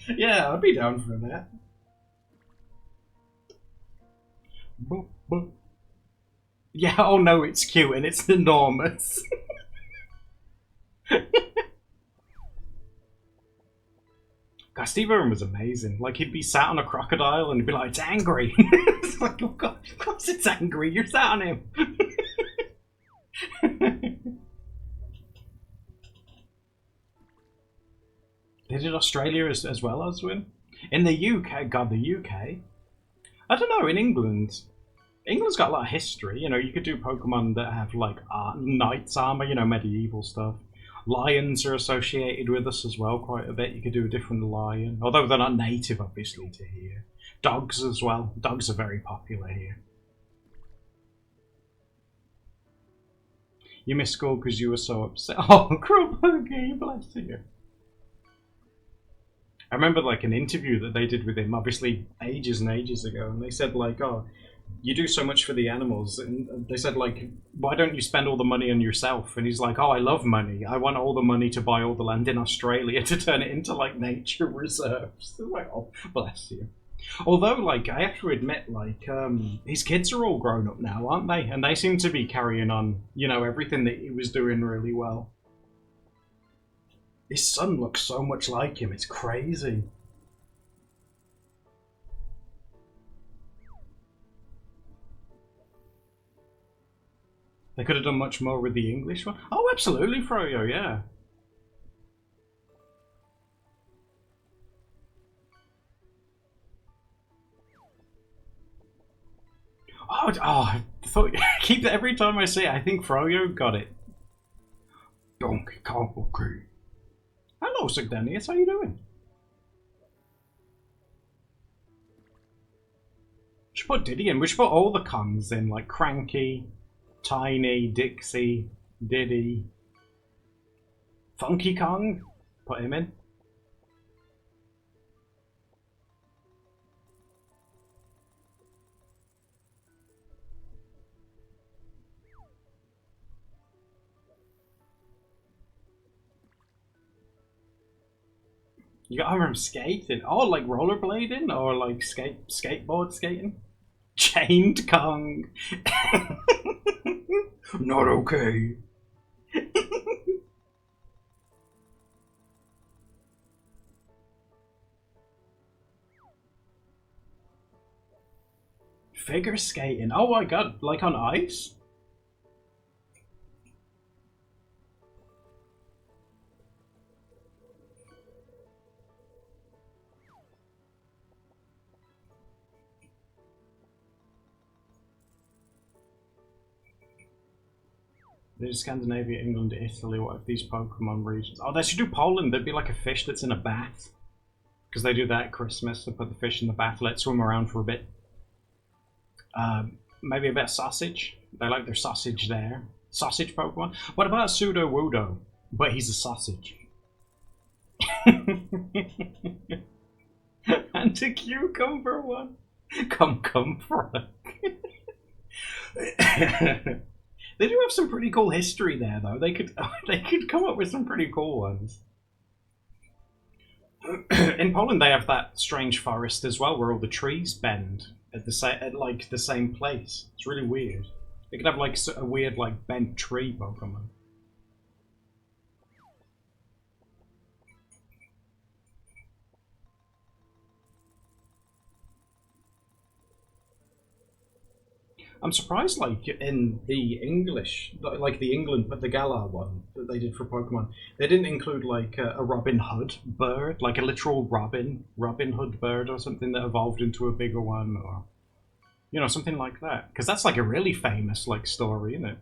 [SPEAKER 1] Yeah, I'd be down for that. Yeah, oh no, it's cute and it's enormous. God, Steve Irwin was amazing. Like, he'd be sat on a crocodile and he'd be like, "It's angry." It's like, oh god, of course it's angry. You're sat on him. They did Australia as well as win. In the UK, God, the UK. I don't know, in England. England's got a lot of history. You know, you could do Pokemon that have, like, knight's armor, you know, medieval stuff. Lions are associated with us as well quite a bit. You could do a different lion. Although they're not native, obviously, to here. Dogs as well. Dogs are very popular here. You missed school because you were so upset. Oh, cruel Pokey, bless you. I remember like an interview that they did with him, obviously ages and ages ago, and they said like, "Oh, you do so much for the animals," and they said like, "Why don't you spend all the money on yourself?" And he's like, "Oh, I love money. I want all the money to buy all the land in Australia to turn it into like nature reserves." They're like, "Oh, bless you." Although, like, I have to admit, like, his kids are all grown up now, aren't they? And they seem to be carrying on, you know, everything that he was doing really well. His son looks so much like him, it's crazy. They could have done much more with the English one. Oh, absolutely, Froyo, yeah. I thought keep every time I say it, I think Froyo got it. Donkey Kong, okay. Hello, Sigdenius, how you doing? We should put Diddy in. We should put all the Kongs in, like Cranky, Tiny, Dixie, Diddy, Funky Kong. Put him in. You got him skating. Oh, like rollerblading or like skateboard skating. Chained Kong. Not okay. Figure skating. Oh my god, like on ice? There's Scandinavia, England, Italy. What if these Pokemon regions? Oh, they should do Poland. There'd be like a fish that's in a bath. Because they do that at Christmas. They put the fish in the bath, let it swim around for a bit. Maybe a bit of sausage. They like their sausage there. Sausage Pokemon. What about Sudowoodo? But he's a sausage. And a cucumber one. Come, frog. They do have some pretty cool history there, though. They could come up with some pretty cool ones. In Poland, they have that strange forest as well, where all the trees bend at the same place. It's really weird. They could have like a weird like bent tree Pokemon. I'm surprised, like in the English, like the England, but the Galar one that they did for Pokemon, they didn't include like a Robin Hood bird, like a literal Robin Hood bird or something that evolved into a bigger one, or something like that. Because that's like a really famous like story, isn't it?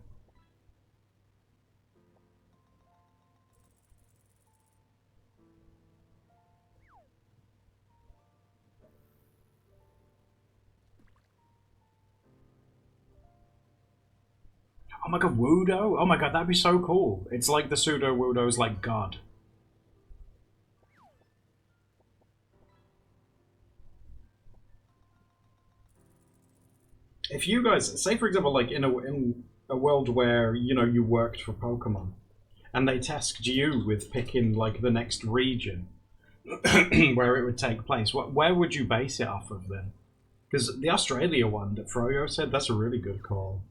[SPEAKER 1] Oh my god, Wudo! Oh my god, that'd be so cool. It's like the Sudowoodo's like god. If you guys say, for example, like in a world where you worked for Pokemon, and they tasked you with picking like the next region where it would take place, where would you base it off of then? Because the Australia one that Froyo said, that's a really good call.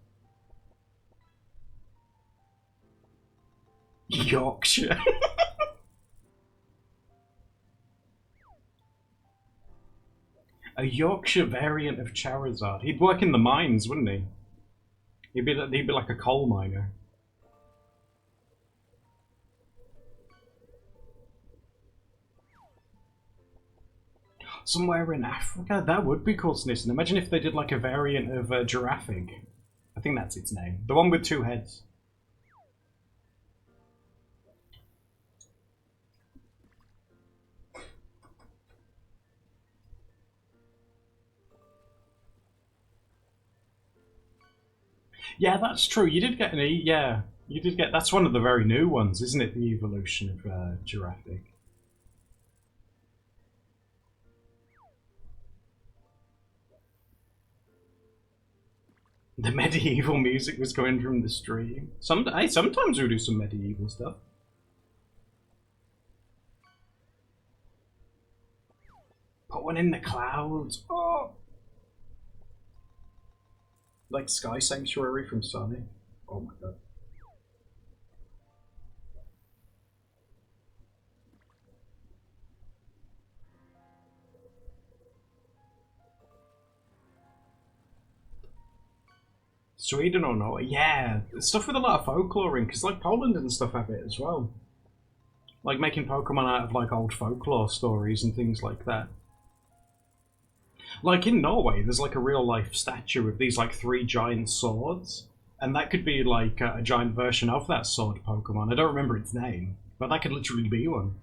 [SPEAKER 1] Yorkshire. A Yorkshire variant of Charizard. He'd work in the mines, wouldn't he? He'd be like a coal miner. Somewhere in Africa? That would be cool, Snissen. Imagine if they did like a variant of Giraffig. I think that's its name. The one with two heads. Yeah, that's true. You did get yeah. You did get, that's one of the very new ones, isn't it? The evolution of Giraffig. The medieval music was going from the stream. Sometimes we do some medieval stuff. Put one in the clouds. Oh! Like Sky Sanctuary from Sonic. Oh my god. Sweden or Norway? Yeah, stuff with a lot of folklore in, because like Poland and stuff have it as well. Like making Pokemon out of like old folklore stories and things like that. Like in Norway, there's like a real life statue of these like 3 giant swords, and that could be like a giant version of that sword Pokemon. I don't remember its name, but that could literally be one.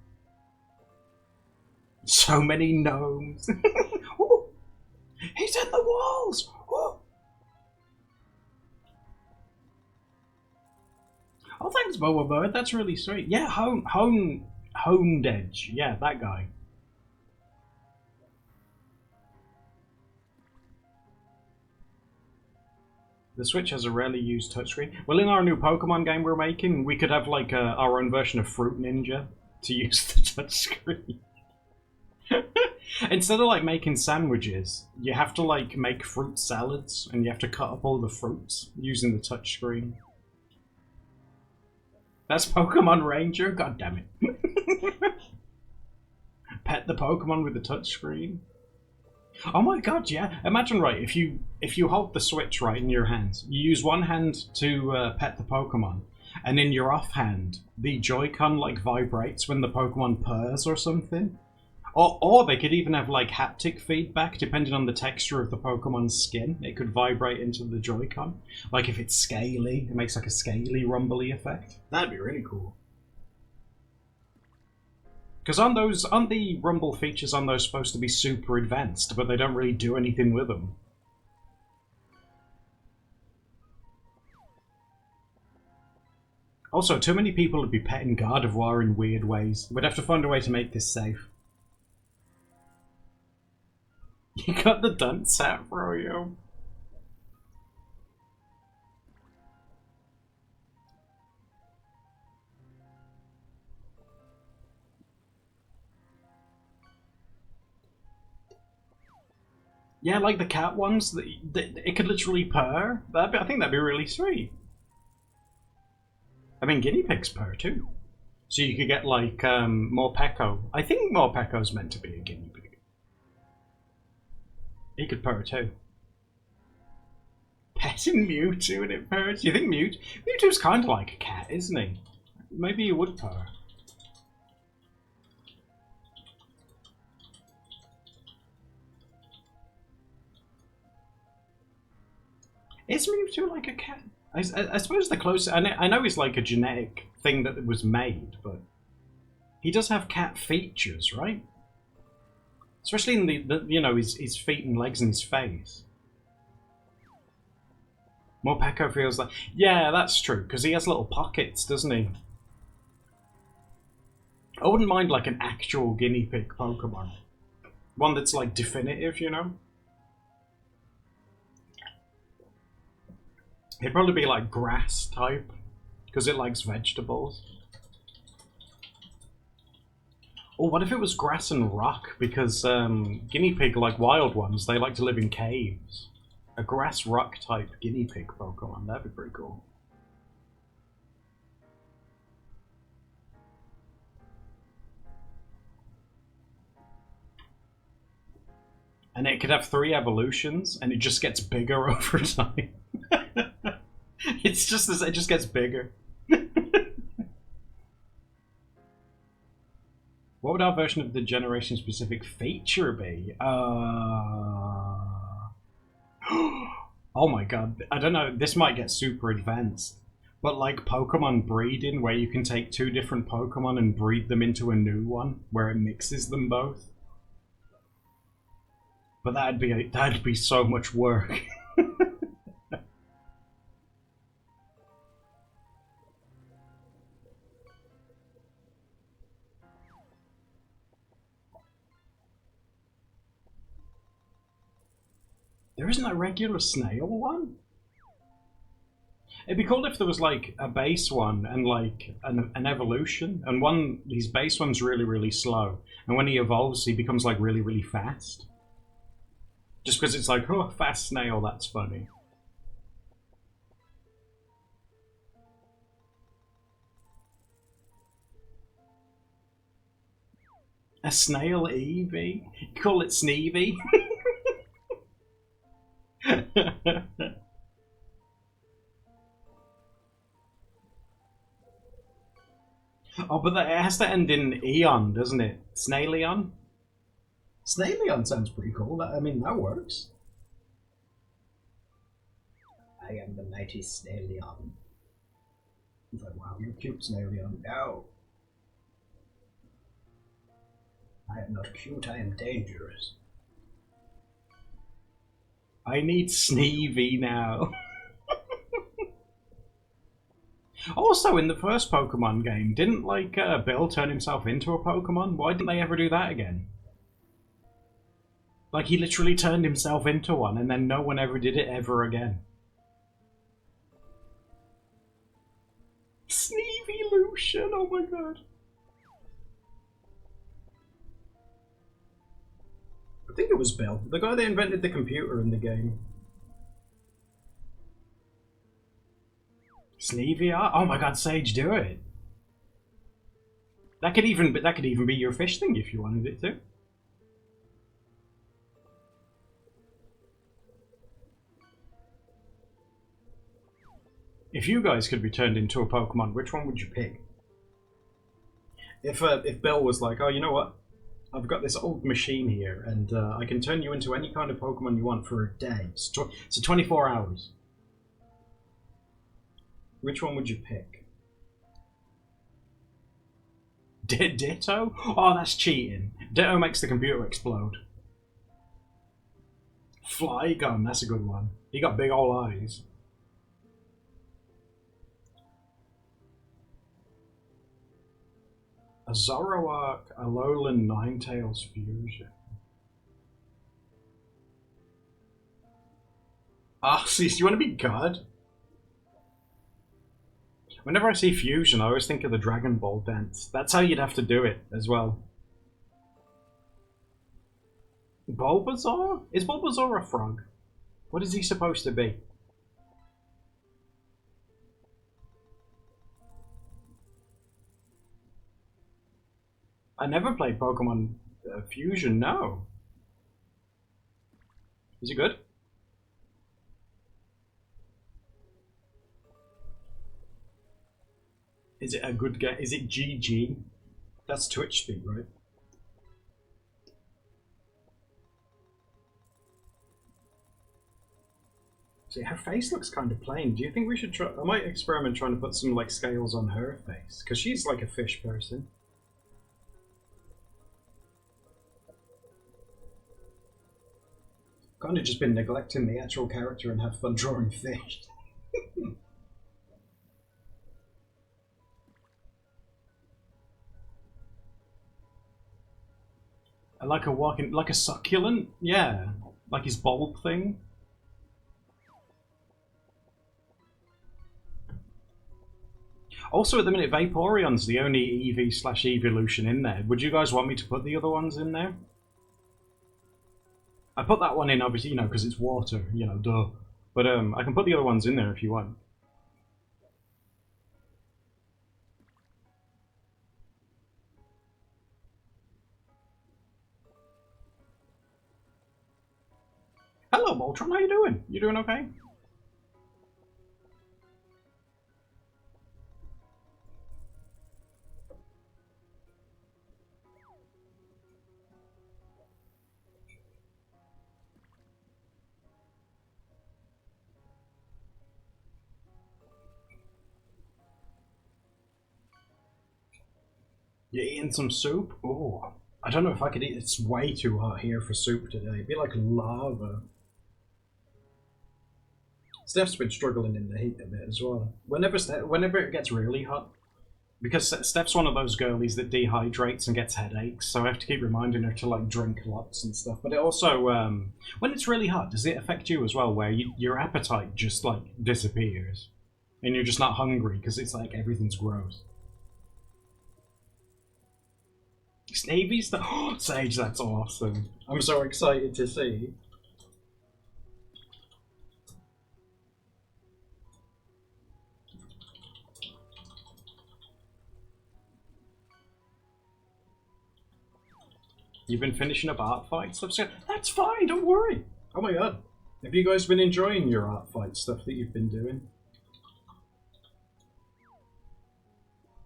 [SPEAKER 1] So many gnomes. Ooh, he's in the walls. Ooh. Oh, thanks, Boa Bird. That's really sweet. Yeah, Honed Edge. Yeah, that guy. The Switch has a rarely used touchscreen. Well, in our new Pokemon game we're making, we could have like our own version of Fruit Ninja to use the touchscreen. Instead of like making sandwiches, you have to like make fruit salads, and you have to cut up all the fruits using the touchscreen. That's Pokemon Ranger. God damn it! Pet the Pokemon with the touchscreen. Oh my god, yeah. Imagine, right, if you hold the Switch right in your hands, you use one hand to pet the Pokemon, and in your offhand, the Joy-Con like vibrates when the Pokemon purrs or something. Or they could even have like haptic feedback depending on the texture of the Pokemon's skin. It could vibrate into the Joy-Con. Like if it's scaly, it makes like a scaly, rumbly effect. That'd be really cool. Because aren't the rumble features on those supposed to be super advanced, but they don't really do anything with them? Also, too many people would be petting Gardevoir in weird ways. We'd have to find a way to make this safe. You got the dunce hat, Froyo. Yeah, like the cat ones, it could literally purr. I think that'd be really sweet. I mean, guinea pigs purr too. So you could get like Morpeko. I think Morpeko's meant to be a guinea pig. He could purr too. Petting Mewtwo and it purrs. You think Mewtwo's kind of like a cat, isn't he? Maybe he would purr. Is Mewtwo like a cat? I suppose the closest... I know he's like a genetic thing that was made, but... He does have cat features, right? Especially in his feet and legs and his face. Morpeko feels like... Yeah, that's true, because he has little pockets, doesn't he? I wouldn't mind like an actual guinea pig Pokemon. One that's like definitive, you know? It'd probably be like grass type, because it likes vegetables. Or what if it was grass and rock? Because guinea pig, like wild ones, they like to live in caves. A grass rock type guinea pig Pokemon, that'd be pretty cool. And it could have 3 evolutions, and it just gets bigger over time. It's just as it just gets bigger. What would our version of the generation specific feature be? Oh my god, I don't know, this might get super advanced. But like Pokemon breeding, where you can take 2 different Pokemon and breed them into a new one, where it mixes them both. But that'd be so much work. There isn't a regular snail one? It'd be cool if there was like a base one and like an evolution, and his base one's really, really slow, and when he evolves he becomes like really, really fast. Just because it's like, oh, fast snail, that's funny. A snail Eevee? Call it Sneevee? Oh, but it has to end in Eon, doesn't it? Snailion?
[SPEAKER 3] Snailion sounds pretty cool. I mean, that works. I am the mighty Snailion. He's like, wow, you're cute, Snailion. No. I am not cute, I am dangerous.
[SPEAKER 1] I need Sneevy now. Also, in the first Pokemon game, didn't, like, Bill turn himself into a Pokemon? Why didn't they ever do that again? Like, he literally turned himself into one, and then no one ever did it ever again. Sneevolution, oh my god.
[SPEAKER 3] I think it was Bill, the guy that invented the computer in the game.
[SPEAKER 1] Sneevia? Oh my god, Sage, do it. That could even be your fish thing if you wanted it to. If you guys could be turned into a Pokemon, which one would you pick?
[SPEAKER 3] If Bill was like, oh, you know what? I've got this old machine here, and I can turn you into any kind of Pokemon you want for a day. So 24 hours. Which one would you pick?
[SPEAKER 1] Ditto? Oh, that's cheating. Ditto makes the computer explode. Flygon, that's a good one. He got big ol' eyes. A Zoroark, Alolan Ninetales fusion. Ah, see, do you want to be God? Whenever I see fusion, I always think of the Dragon Ball dance. That's how you'd have to do it as well. Bulbasaur? Is Bulbasaur a frog? What is he supposed to be? I never played Pokemon Fusion, no. Is it good? Is it a good game? Is it GG?
[SPEAKER 3] That's Twitch speak, right?
[SPEAKER 1] See, her face looks kind of plain. Do you think we should try? I might experiment trying to put some like scales on her face because she's like a fish person.
[SPEAKER 3] Kind of just been neglecting the actual character and have fun drawing fish.
[SPEAKER 1] Like a walking, like a succulent, yeah, like his bulb thing. Also, at the minute, Vaporeon's the only EV/evolution in there. Would you guys want me to put the other ones in there? I put that one in, obviously, you know, because it's water, you know, duh. But I can put the other ones in there if you want. Hello, Voltron, how you doing? You doing okay? You eating some soup? Oh, I don't know if I could eat. It's way too hot here for soup today. It'd be like lava. Steph's been struggling in the heat a bit as well. Whenever it gets really hot, because Steph's one of those girlies that dehydrates and gets headaches, so I have to keep reminding her to like drink lots and stuff. But it also, when it's really hot, does it affect you as well, where your appetite just like disappears, and you're just not hungry because it's like everything's gross? Snavy's the Sage, that's awesome. I'm so excited to see. You've been finishing up art fight stuff? That's fine, don't worry.
[SPEAKER 3] Oh my god. Have you guys been enjoying your art fight stuff that you've been doing?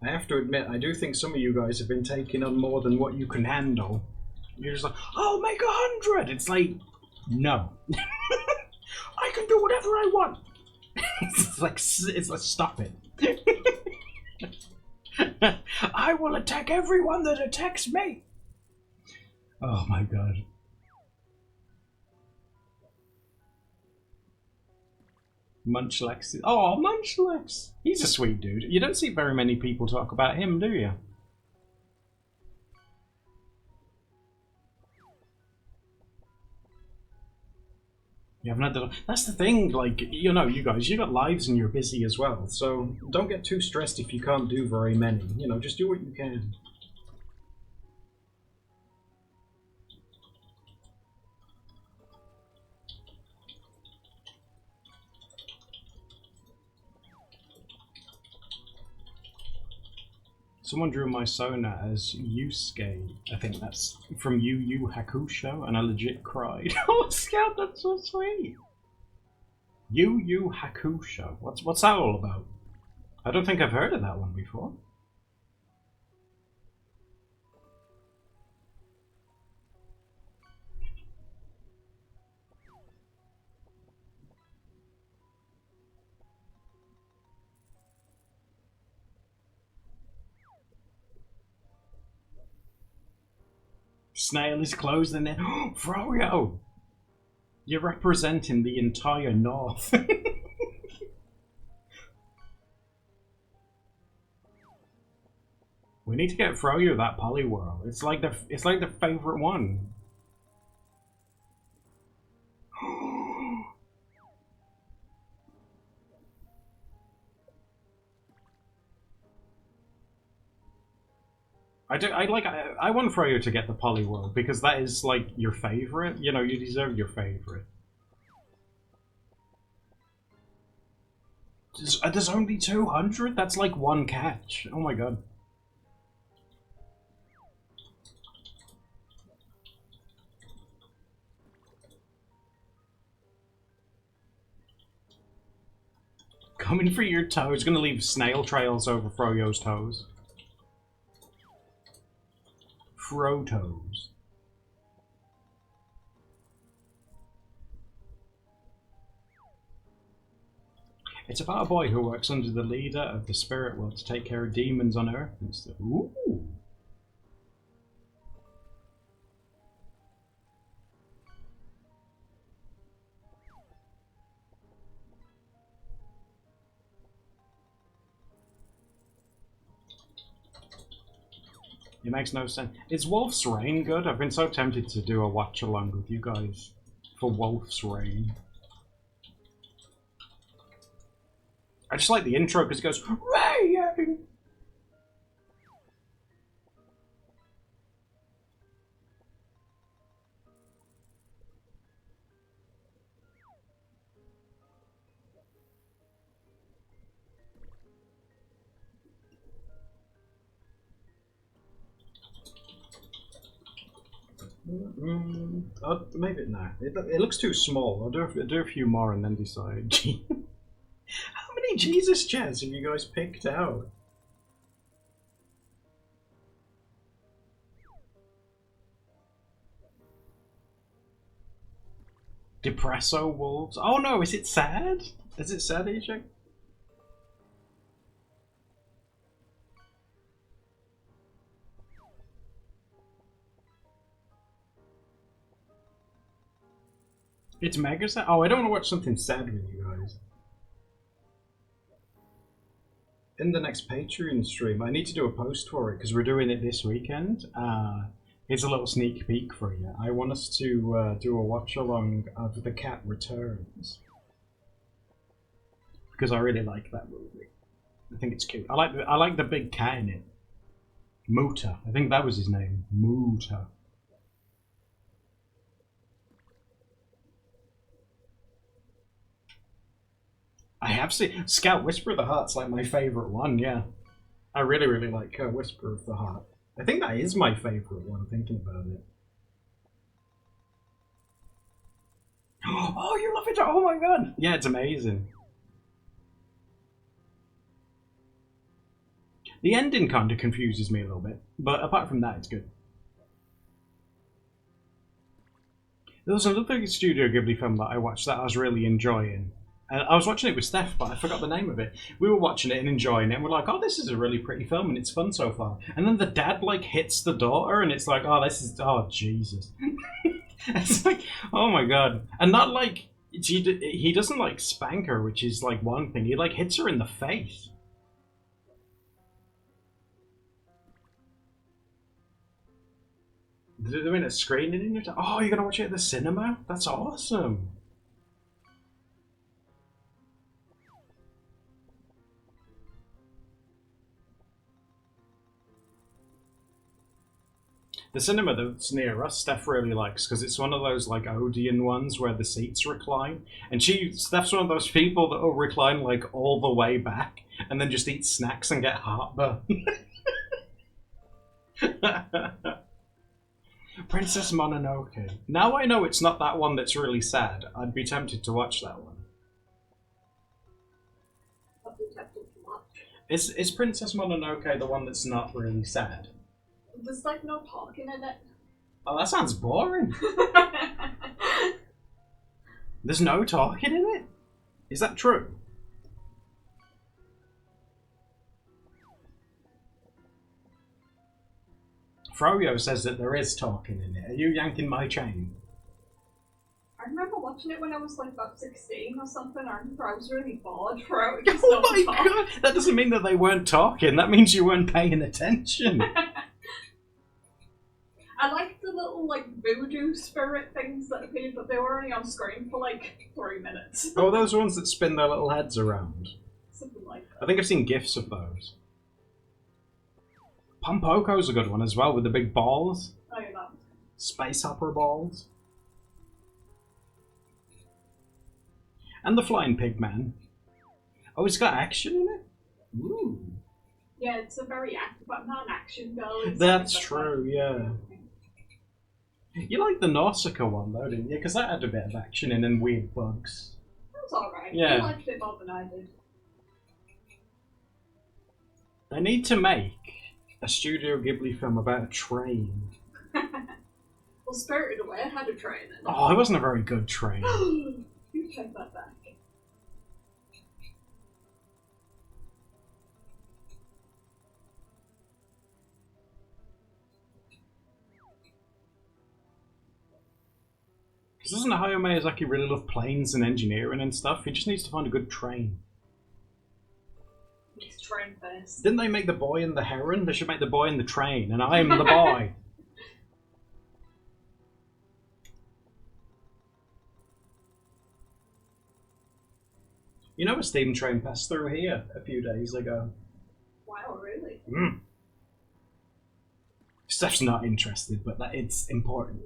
[SPEAKER 3] I have to admit, I do think some of you guys have been taking on more than what you can handle. You're just like, I'll make 100! It's like, no. I can do whatever I want! it's like, stop it. I will attack everyone that attacks me! Oh my god. Munchlax. Oh, Munchlax! He's a sweet dude. You don't see very many people talk about him, do you? You haven't had the... That's the thing, like, you know, you guys, you got lives and you're busy as well, so don't get too stressed if you can't do very many. You know, just do what you can. Someone drew my Sona as Yusuke. I think that's from Yu Yu Hakusho, and I legit cried. Oh, Scout, that's so sweet. Yu Yu Hakusho. What's that all about? I don't think I've heard of that one before. Snail is closed and then Froyo! You're representing the entire North. We need to get Froyo that Poliwhirl. It's like the favorite one. I want Froyo to get the Poliwhirl because that is like your favorite. You know, you deserve your favorite. There's only 200? That's like one catch. Oh my god. Coming for your toes. Gonna leave snail trails over Froyo's toes. Frotos. It's about a boy who works under the leader of the spirit world to take care of demons on Earth and stuff. Ooh. It makes no sense. Is Wolf's Rain good? I've been so tempted to do a watch along with you guys for Wolf's Rain. I just like the intro because it goes, Rain! Oh, maybe no. It looks too small. I'll do a few more and then decide. How many Jesus chairs have you guys picked out? Depresso wolves. Oh no, is it sad? Is it sad, AJ? It's mega sad? Oh, I don't want to watch something sad with you guys. In the next Patreon stream, I need to do a post for it because we're doing it this weekend. Here's a little sneak peek for you. I want us to do a watch along of The Cat Returns because I really like that movie. I think it's cute. I like the big cat in it. Muta. I think that was his name. Muta. I have seen Scout Whisper of the Heart's like my favorite one. Yeah, I really like Whisper of the Heart. I think that is my favorite one. Thinking about it. Oh, you love it! Oh my god! Yeah, it's amazing.
[SPEAKER 1] The ending kind of confuses me a little bit, but apart from that, it's good. There was another Studio Ghibli film that I watched that I was really enjoying. I was watching it with Steph, but I forgot the name of it. We were watching it and enjoying it, and we're like, oh, this is a really pretty film, and it's fun so far. And then the dad, like, hits the daughter, and it's like, oh, this is... Oh, Jesus. It's like, oh my god. And not, like... He doesn't, like, spank her, which is, like, one thing. He, like, hits her in the face. They're doing a screening in your town? Oh, you're gonna watch it at the cinema? That's awesome. The cinema that's near us, Steph really likes, because it's one of those like Odeon ones where the seats recline. And Steph's one of those people that will recline like all the way back and then just eat snacks and get heartburn. Princess Mononoke. Now I know it's not that one that's really sad. I'd be tempted to watch that one.
[SPEAKER 2] I'd be tempted to watch.
[SPEAKER 1] Is Princess Mononoke the one that's not really sad?
[SPEAKER 2] There's like no talking in it.
[SPEAKER 1] Oh, that sounds boring. There's no talking in it? Is that true? Froyo says that there is talking in it. Are you yanking my chain?
[SPEAKER 2] I remember watching it when I was like about 16 or something. I remember I was really bored throughout it.
[SPEAKER 1] Oh my god! That doesn't mean that they weren't talking. That means you weren't paying attention.
[SPEAKER 2] I liked the little like voodoo spirit things that appeared, but they were only on screen for like 3 minutes.
[SPEAKER 1] Oh, those ones that spin their little heads around.
[SPEAKER 2] Something like that.
[SPEAKER 1] I think I've seen gifs of those. Pompoko's a good one as well, with the big balls.
[SPEAKER 2] Oh, yeah, that.
[SPEAKER 1] Space opera balls. And the flying pig man. Oh, it's got action in it? Ooh.
[SPEAKER 2] Yeah, it's a very active, but not an action girl.
[SPEAKER 1] That's true, yeah. You liked the Nausicaa one though, didn't you? Because that had a bit of action in and weird bugs.
[SPEAKER 2] That was alright.
[SPEAKER 1] Yeah.
[SPEAKER 2] You liked it more than I did.
[SPEAKER 1] They need to make a Studio Ghibli film about a train.
[SPEAKER 2] Well, Spirited Away had a train in it.
[SPEAKER 1] Oh, it wasn't a very good train.
[SPEAKER 2] You take that back.
[SPEAKER 1] Because doesn't Hayao Miyazaki really love planes and engineering and stuff? He just needs to find a good train.
[SPEAKER 2] He's train first.
[SPEAKER 1] Didn't they make The Boy and the Heron? They should make The Boy and the Train, and I'm the boy. You know, a steam train passed through here a few days ago.
[SPEAKER 2] Wow, really?
[SPEAKER 1] Mm. Steph's not interested, but it's important.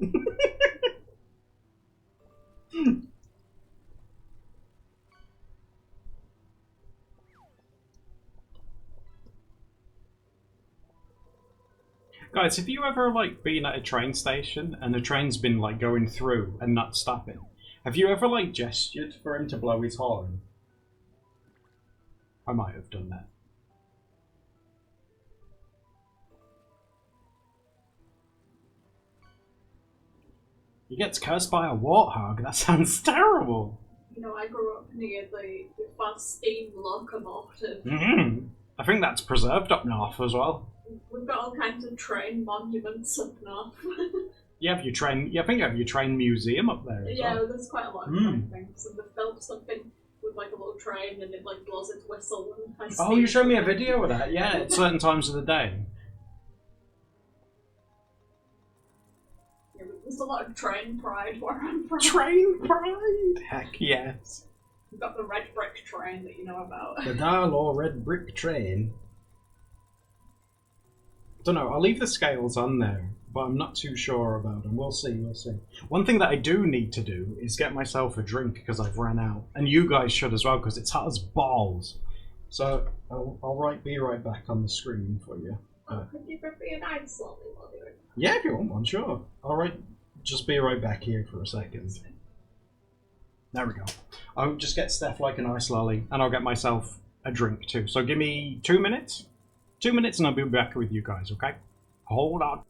[SPEAKER 1] Guys, have you ever like been at a train station and the train's been like going through and not stopping? Have you ever like gestured for him to blow his horn? I might have done that. He gets cursed by a warthog. That sounds terrible.
[SPEAKER 2] You know, I grew up near the fast steam locomotive.
[SPEAKER 1] Mm-hmm. I think that's preserved up north as well.
[SPEAKER 2] We've got all kinds of train monuments up north.
[SPEAKER 1] You have your train. I think you have your train museum up there.
[SPEAKER 2] Yeah,
[SPEAKER 1] well.
[SPEAKER 2] there's quite a lot of train things, and they filmed something with like a little train, and it like blows its whistle. And has
[SPEAKER 1] Oh, you showed me a video of that. Yeah, at certain times of the day.
[SPEAKER 2] Yeah, there's a lot of train pride where I'm from.
[SPEAKER 1] Train pride. Heck yes.
[SPEAKER 2] We've got the red brick train that you know about.
[SPEAKER 1] The Darlaw red brick train. Don't know. I'll leave the scales on there, but I'm not too sure about them. We'll see. We'll see. One thing that I do need to do is get myself a drink because I've ran out, and you guys should as well because it's hot as balls. So I'll be right back on the screen for you.
[SPEAKER 2] Could you grab me an ice slowly while you're in?
[SPEAKER 1] Yeah, if you want one, sure. All right, just be right back here for a second. There we go. I'll just get Steph like an ice lolly, and I'll get myself a drink too. So give me 2 minutes. 2 minutes and I'll be back with you guys, okay? Hold on.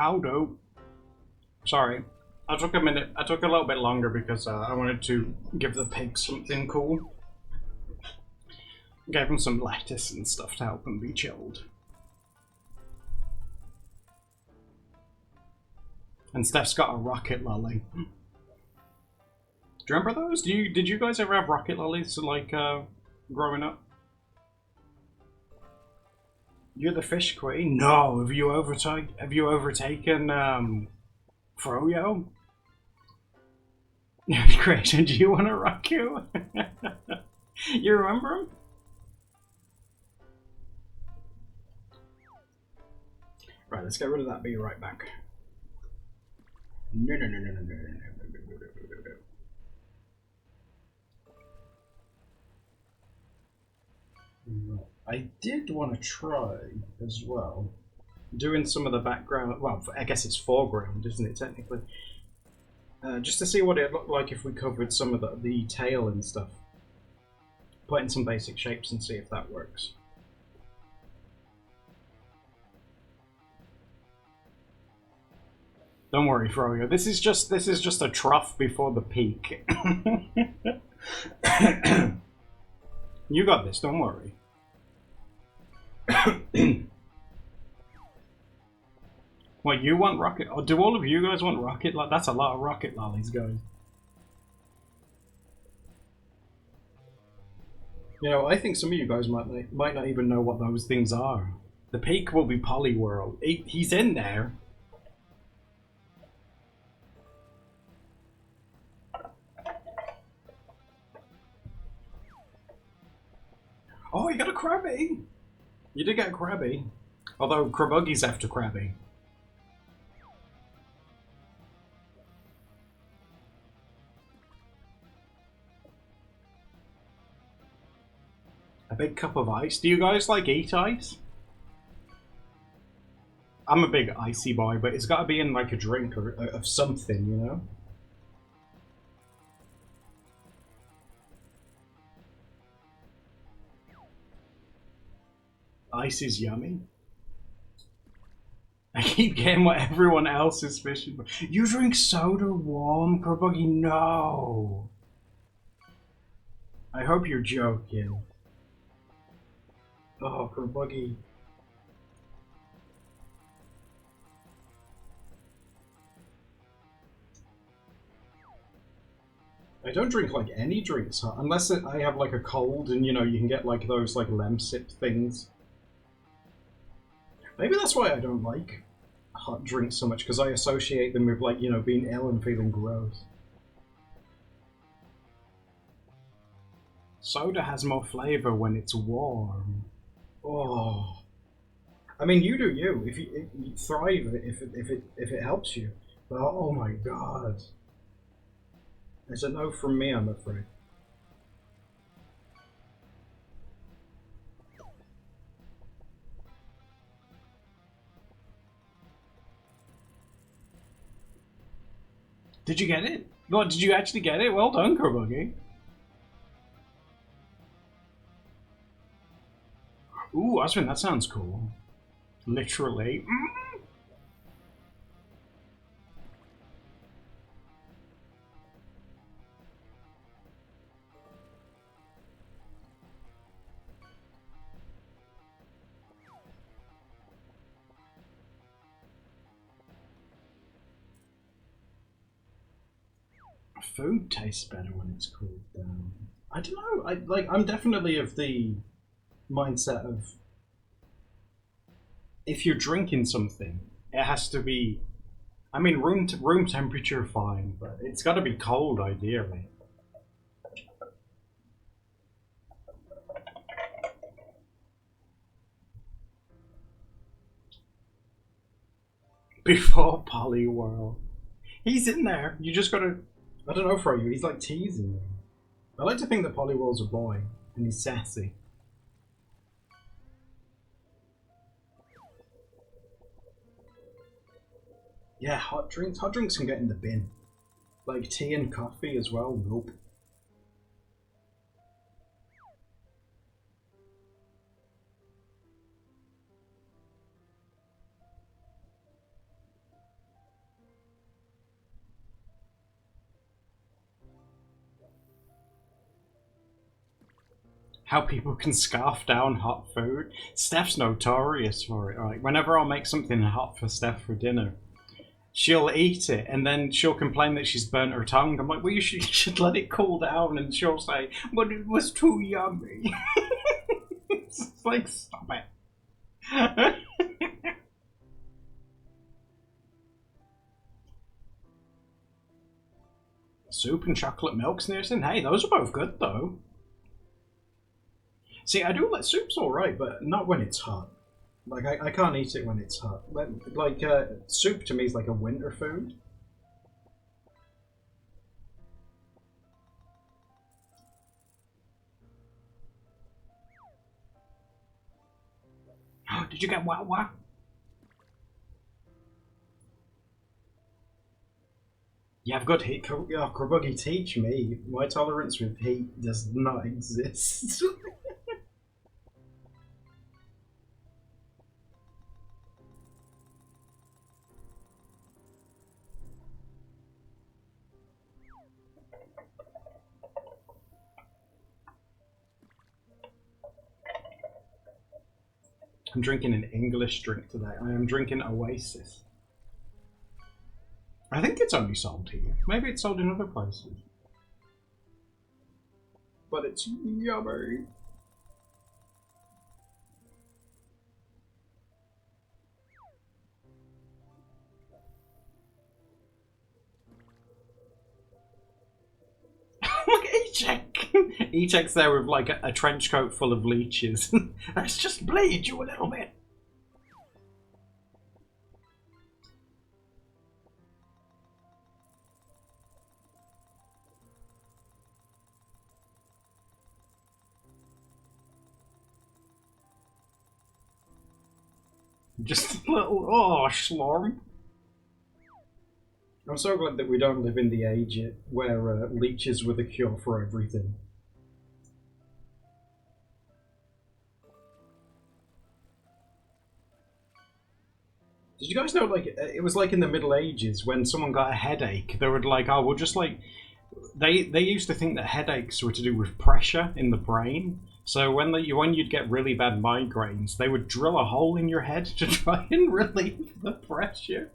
[SPEAKER 1] How do? Sorry. I took a minute. I took a little bit longer because I wanted to give the pig something cool. Gave him some lettuce and stuff to help him be chilled. And Steph's got a rocket lolly. Do you remember those? Did you guys ever have rocket lollies like growing up? You're the fish queen? No. Have you overtaken Froyo? Creation, do you want a rocket? You remember him? Right, let's get rid of that. Be right back. No. I did want to try as well doing some of the background. Well, I guess it's foreground, isn't it? Technically, just to see what it looked like if we covered some of the tail and stuff. Put in some basic shapes and see if that works. Don't worry, Froyo. This is just a trough before the peak. You got this. Don't worry. What, you want rocket? Or do all of you guys want rocket? That's a lot of rocket lollies, guys. You know, I think some of you guys might not even know what those things are. The peak will be Polyworld. He's in there. Oh, you got a Krabby! You did get a Krabby. Although Krabuggy's after Krabby. A big cup of ice. Do you guys like eat ice? I'm a big icy boy, but it's got to be in like a drink or of something, you know? Ice is yummy. I keep getting what everyone else is fishing for. You drink soda warm, Krabuggy? No. I hope you're joking. Oh, Krabuggy. I don't drink like any drinks, unless I have like a cold and you know you can get like those like Lemsip things. Maybe that's why I don't like hot drinks so much, because I associate them with, like, you know, being ill and feeling gross. Soda has more flavor when it's warm. Oh, I mean, you do you. If you thrive, if it helps you. But oh my god, it's a no from me, I'm afraid. Did you get it? What, did you actually get it? Well done, Krabuggy. Ooh, Osmond, that sounds cool. Literally. Food tastes better when it's cooled down. I don't know. I'm definitely of the mindset of if you're drinking something, it has to be. I mean, room temperature, fine, but it's got to be cold, ideally. Before Polyworld, he's in there. You just gotta. I don't know, Froyo. He's like teasing me. I like to think that Polyworld's a boy and he's sassy. Yeah, hot drinks. Hot drinks can get in the bin. Like tea and coffee as well. Nope. how people can scarf down hot food. Steph's notorious for it. Right? Whenever I'll make something hot for Steph for dinner, she'll eat it and then she'll complain that she's burnt her tongue. I'm like, well, you should let it cool down. And she'll say, but it was too yummy. It's like, stop it. Soup and chocolate milk sneezing. Hey, those are both good though. See, I do like soup's alright, but not when it's hot. Like, I can't eat it when it's hot. Like, soup to me is like a winter food. Did you get what? You have good heat. Oh, Krabuggy, teach me. My tolerance with heat does not exist. I'm drinking an English drink today. I am drinking Oasis. I think it's only sold here. Maybe it's sold in other places. But it's yummy. Look at E-Check! E-Check's there with like a trench coat full of leeches. Let's just bleed you a little bit. Just a little, oh, slurm. I'm so glad that we don't live in the age where leeches were the cure for everything. Did you guys know, like, it was like in the Middle Ages when someone got a headache, they would like, oh, we'll just like, they used to think that headaches were to do with pressure in the brain. So when you'd get really bad migraines, they would drill a hole in your head to try and relieve the pressure.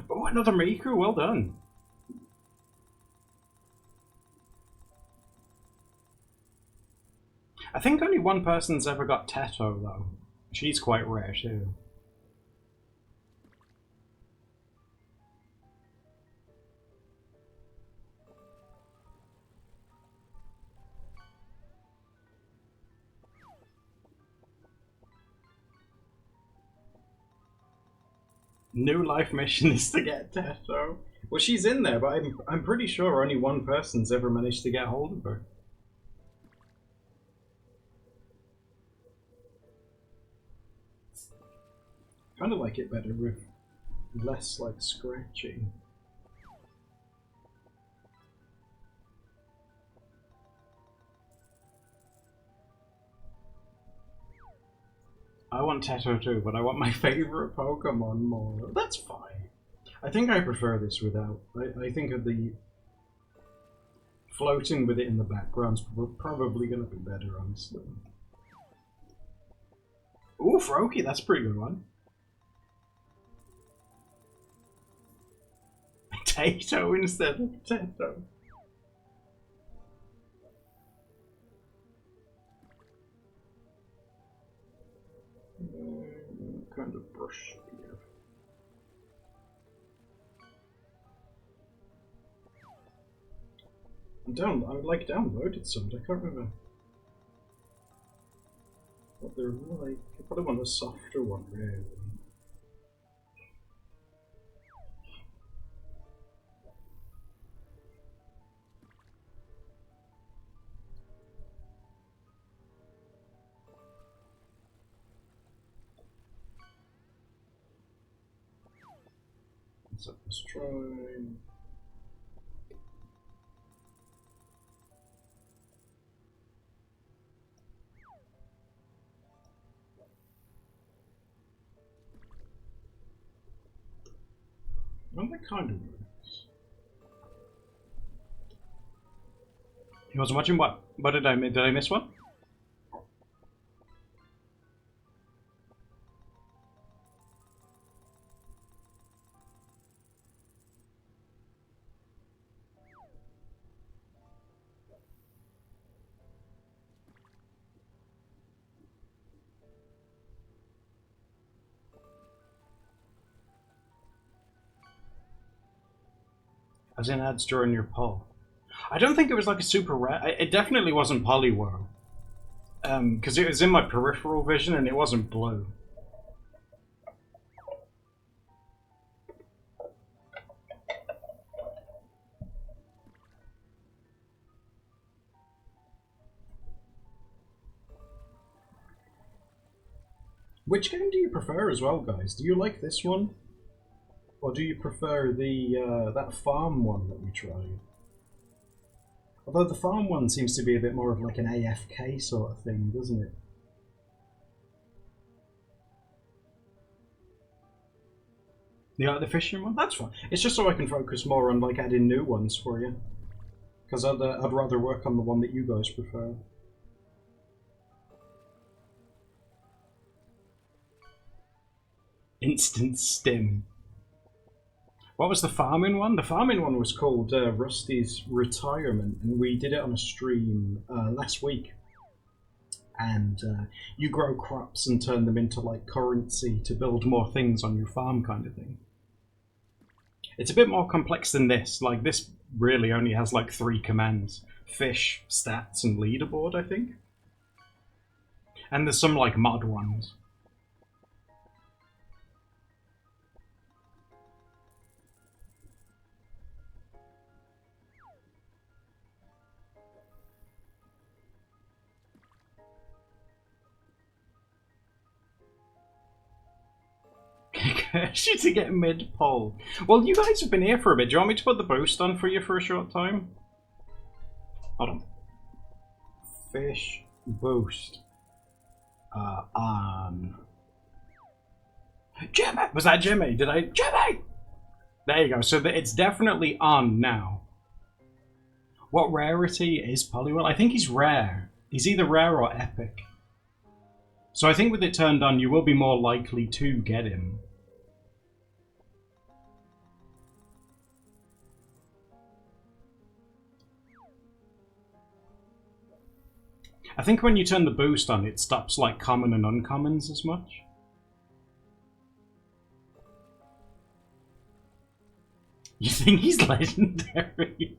[SPEAKER 1] Oh, another Miku, well done. I think only one person's ever got Teto, though. She's quite rare, too. New life mission is to get Teto. Well, she's in there, but I'm pretty sure only one person's ever managed to get hold of her. Kind of like it better with less like scratching. I want Teto too, but I want my favorite Pokemon more. That's fine. I think I prefer this without. I think of the floating with it in the background's probably going to be better, honestly. Ooh, Froakie, that's a pretty good one. Potato instead of Teto. Kind of brush here. I like downloaded some, I can't remember what they're like. I probably want a softer one, really. So let's try. Well, that kind of works. He wasn't watching what? What did I miss? Did I miss one? As in ads during your poll. I don't think it was like a super rare. It definitely wasn't Poliwhirl. Because it was in my peripheral vision and it wasn't blue. Which game do you prefer as well, guys? Do you like this one? Or do you prefer the that farm one that we tried? Although the farm one seems to be a bit more of like an AFK sort of thing, doesn't it? You like the fishing one? That's fine. It's just so I can focus more on like adding new ones for you. Because I'd rather work on the one that you guys prefer. Instant stim. What was the farming one? The farming one was called Rusty's Retirement, and we did it on a stream last week. And you grow crops and turn them into like currency to build more things on your farm, kind of thing. It's a bit more complex than this. Like this really only has like 3 commands: fish, stats, and leaderboard, I think. And there's some like mod ones. She to get mid-poll. Well, you guys have been here for a bit. Do you want me to put the boost on for you for a short time? Hold on. Fish boost. On. Jimmy! Was that Jimmy? Did I? Jimmy! There you go. So it's definitely on now. What rarity is Poliwhirl? I think he's rare. He's either rare or epic. So I think with it turned on, you will be more likely to get him. I think when you turn the boost on, it stops like common and uncommons as much. You think he's legendary?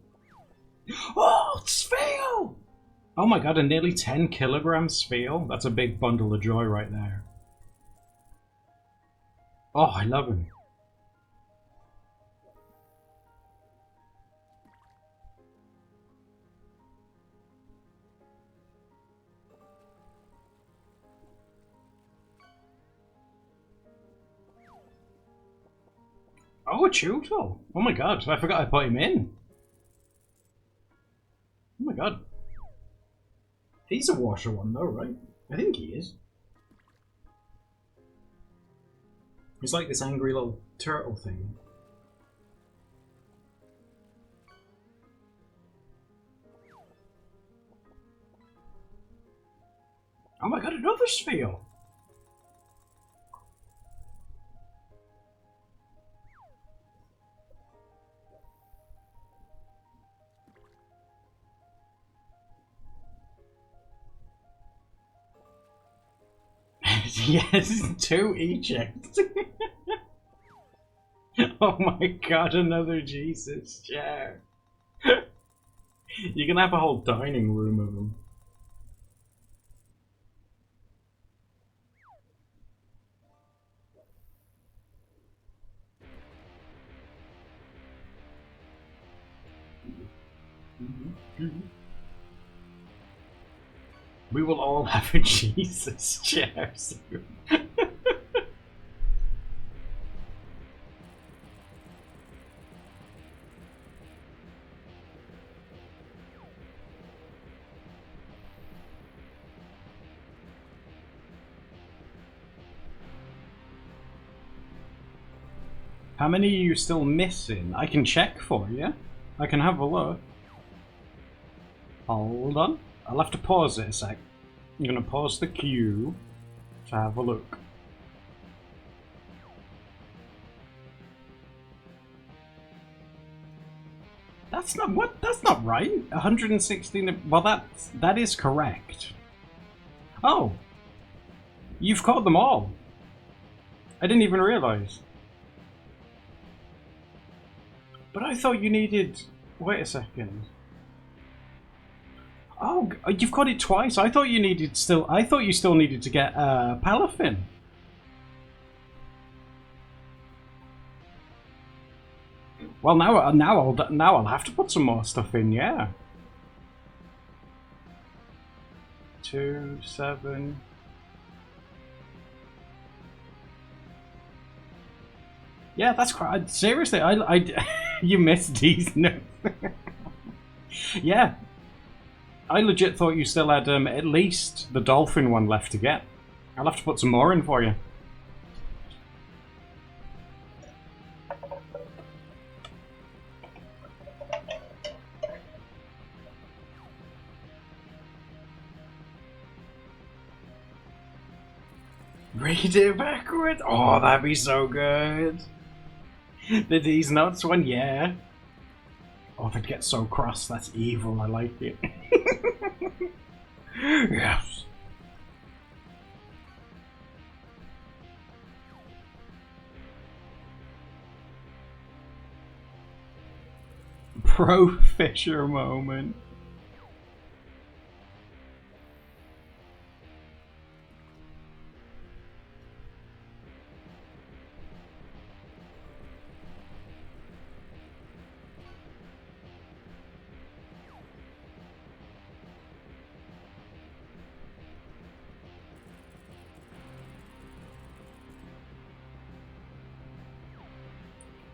[SPEAKER 1] Oh, Spheal! Oh my god, a nearly 10 kilogram Spheal? That's a big bundle of joy right there. Oh, I love him. Oh, a Chewtle! Oh my god, I forgot I put him in. Oh my god. He's a washer one though, right? I think he is. He's like this angry little turtle thing. Oh my god, another Spheal! Yes, 2 ejects. Oh my god, another Jesus chair. You can have a whole dining room of them. We will all have a Jesus chair soon. How many are you still missing? I can check for you. I can have a look. Hold on. I'll have to pause it a sec. I'm gonna pause the queue to have a look. That's not what. That's not right. 116. Well, that is correct. Oh, you've caught them all. I didn't even realize. But I thought you needed. Wait a second. Oh, you've caught it twice. I thought you needed still. I thought you still needed to get Palafin. Well, now I'll have to put some more stuff in. Yeah. 2, 7. Yeah, that's quite. Seriously, you missed these notes. Yeah. I legit thought you still had at least the dolphin one left to get. I'll have to put some more in for you. Read it backwards? Oh, that'd be so good. The These Nuts one, yeah. Oh, they'd get so cross. That's evil. I like it. Yes. Pro Fisher moment.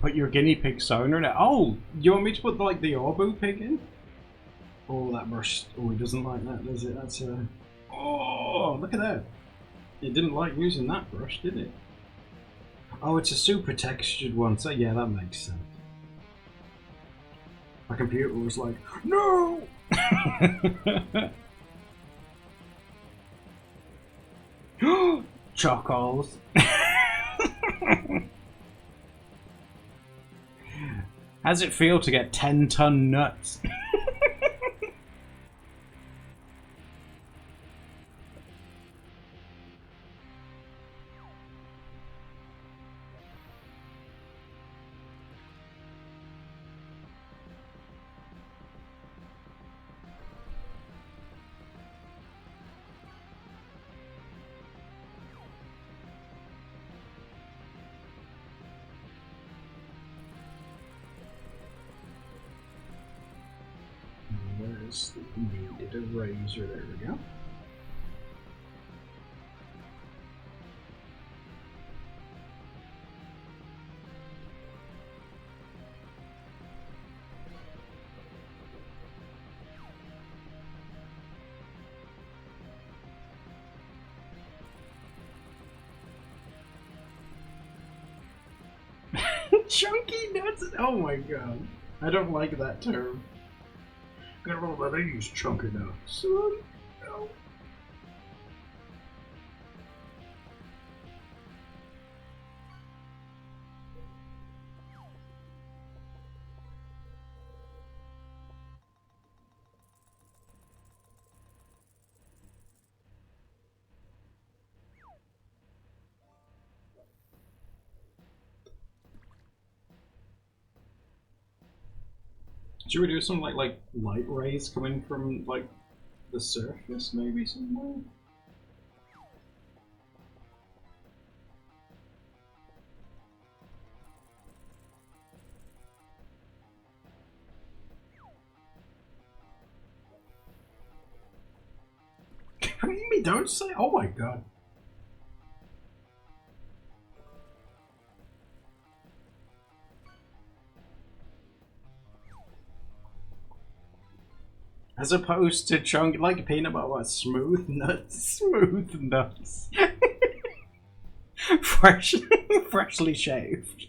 [SPEAKER 1] Put your guinea pig sonar in it. Oh, you want me to put like the Orbu pig in? Oh, that brush. Oh, he doesn't like that, does it? That's a. Oh, look at that. It didn't like using that brush, did it? Oh, it's a super textured one. So yeah, that makes sense. My computer was like, no. Chocos. How's it feel to get 10-ton nuts? Where's the needed eraser? There we go. Chunky nuts? Oh my god. I don't like that term. I don't know whether they use chunky nuts. No. Should we do some like light rays coming from like the surface maybe somewhere? Me don't say. Oh my god. As opposed to chunk like peanut butter, what? Smooth nuts, smooth nuts, freshly shaved.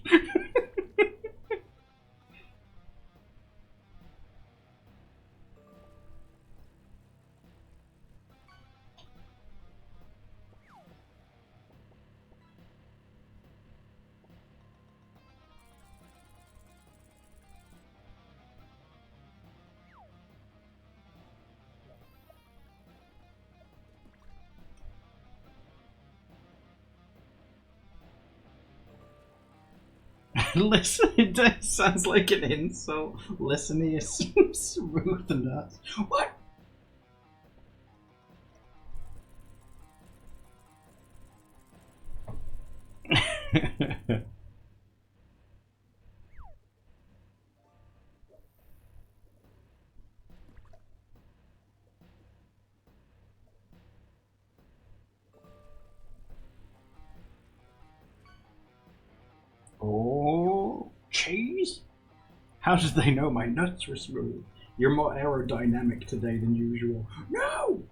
[SPEAKER 1] Listen, it does, sounds like an insult. Listen here, smooth nuts. What? Oh, cheese? How did they know my nuts were smooth? You're more aerodynamic today than usual. No!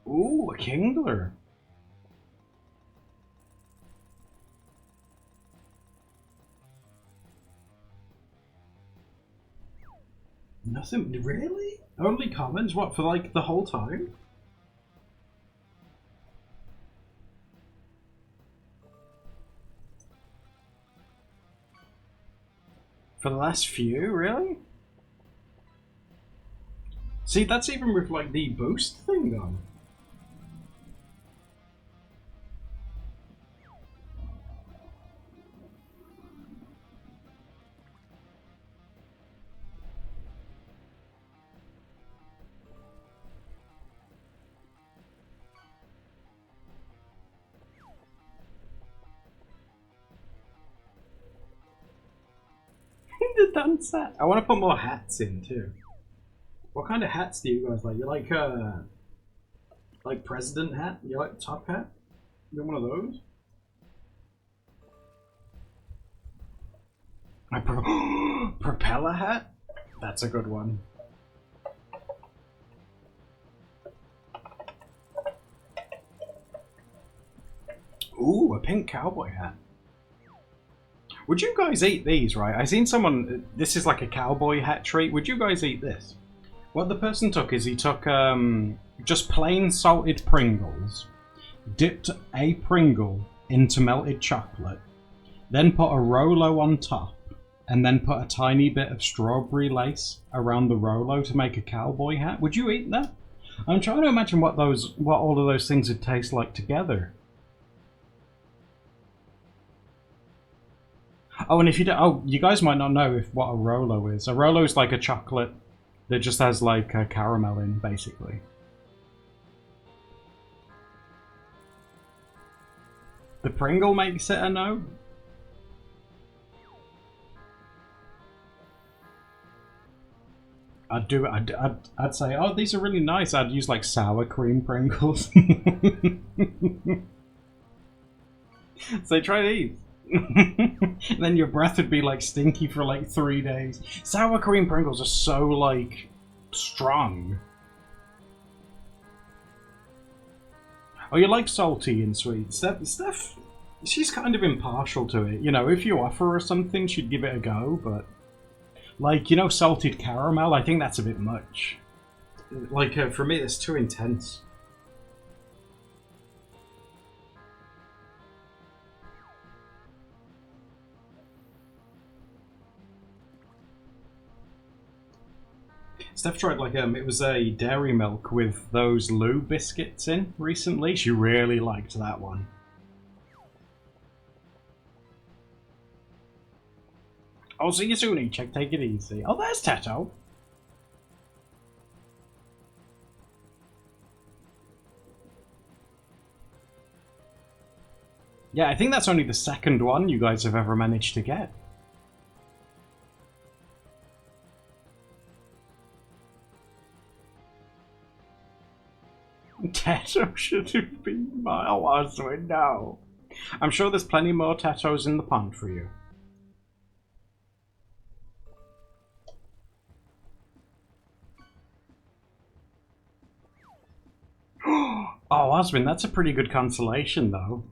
[SPEAKER 1] Ooh, a Kingler. Nothing, really? Only commons? What, for like the whole time? For the last few, really? See, that's even with like the boost thing on. The dance hat. I want to put more hats in too. What kind of hats do you guys like? You like president hat? You like top hat? You want one of those? Propeller hat? That's a good one. Ooh, a pink cowboy hat. Would you guys eat these, right? I seen someone, this is like a cowboy hat treat. Would you guys eat this? What the person took is he took just plain salted Pringles, dipped a Pringle into melted chocolate, then put a Rolo on top, and then put a tiny bit of strawberry lace around the Rolo to make a cowboy hat. Would you eat that? I'm trying to imagine what all of those things would taste like together. Oh, and if you don't, oh, you guys might not know what a Rolo is. A Rolo is like a chocolate that just has like a caramel in, basically. The Pringle makes it a no. I'd say, oh, these are really nice. I'd use like sour cream Pringles. So try these. Then your breath would be like stinky for like 3 days. Sour cream Pringles are so like strong. Oh, you like salty and sweet. Steph, she's kind of impartial to it. You know, if you offer her something, she'd give it a go, but like, you know, salted caramel, I think that's a bit much. Like, for me, it's too intense. Steph tried like it was a dairy milk with those Lou biscuits in recently. She really liked that one. I'll see you soon, E-Check. Take it easy. Oh, there's Tato. Yeah, I think that's only the second one you guys have ever managed to get. Tato should have been my husband, no. I'm sure there's plenty more Tatos in the pond for you. Oh, Oswin, that's a pretty good consolation, though.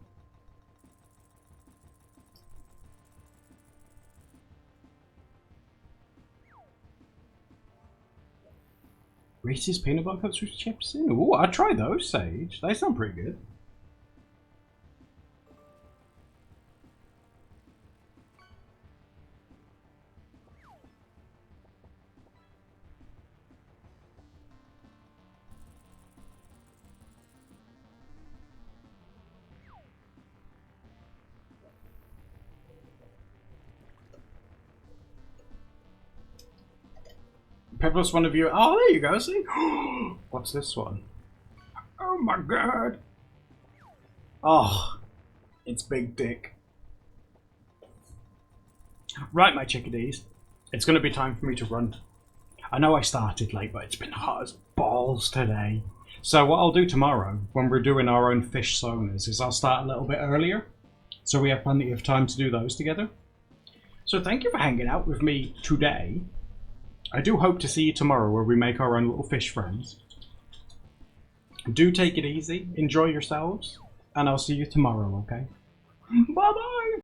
[SPEAKER 1] Reese's peanut butter cups with chips in? Ooh, I'd try those, Sage. They sound pretty good. Pebbles, one of you. Oh, there you go. See? What's this one? Oh my god. Oh, it's Big Dick. Right, my chickadees. It's going to be time for me to run. I know I started late, but it's been hot as balls today. So what I'll do tomorrow, when we're doing our own fish sonas, is I'll start a little bit earlier, so we have plenty of time to do those together. So thank you for hanging out with me today. I do hope to see you tomorrow, where we make our own little fish friends. Do take it easy, enjoy yourselves, and I'll see you tomorrow, okay? Bye-bye!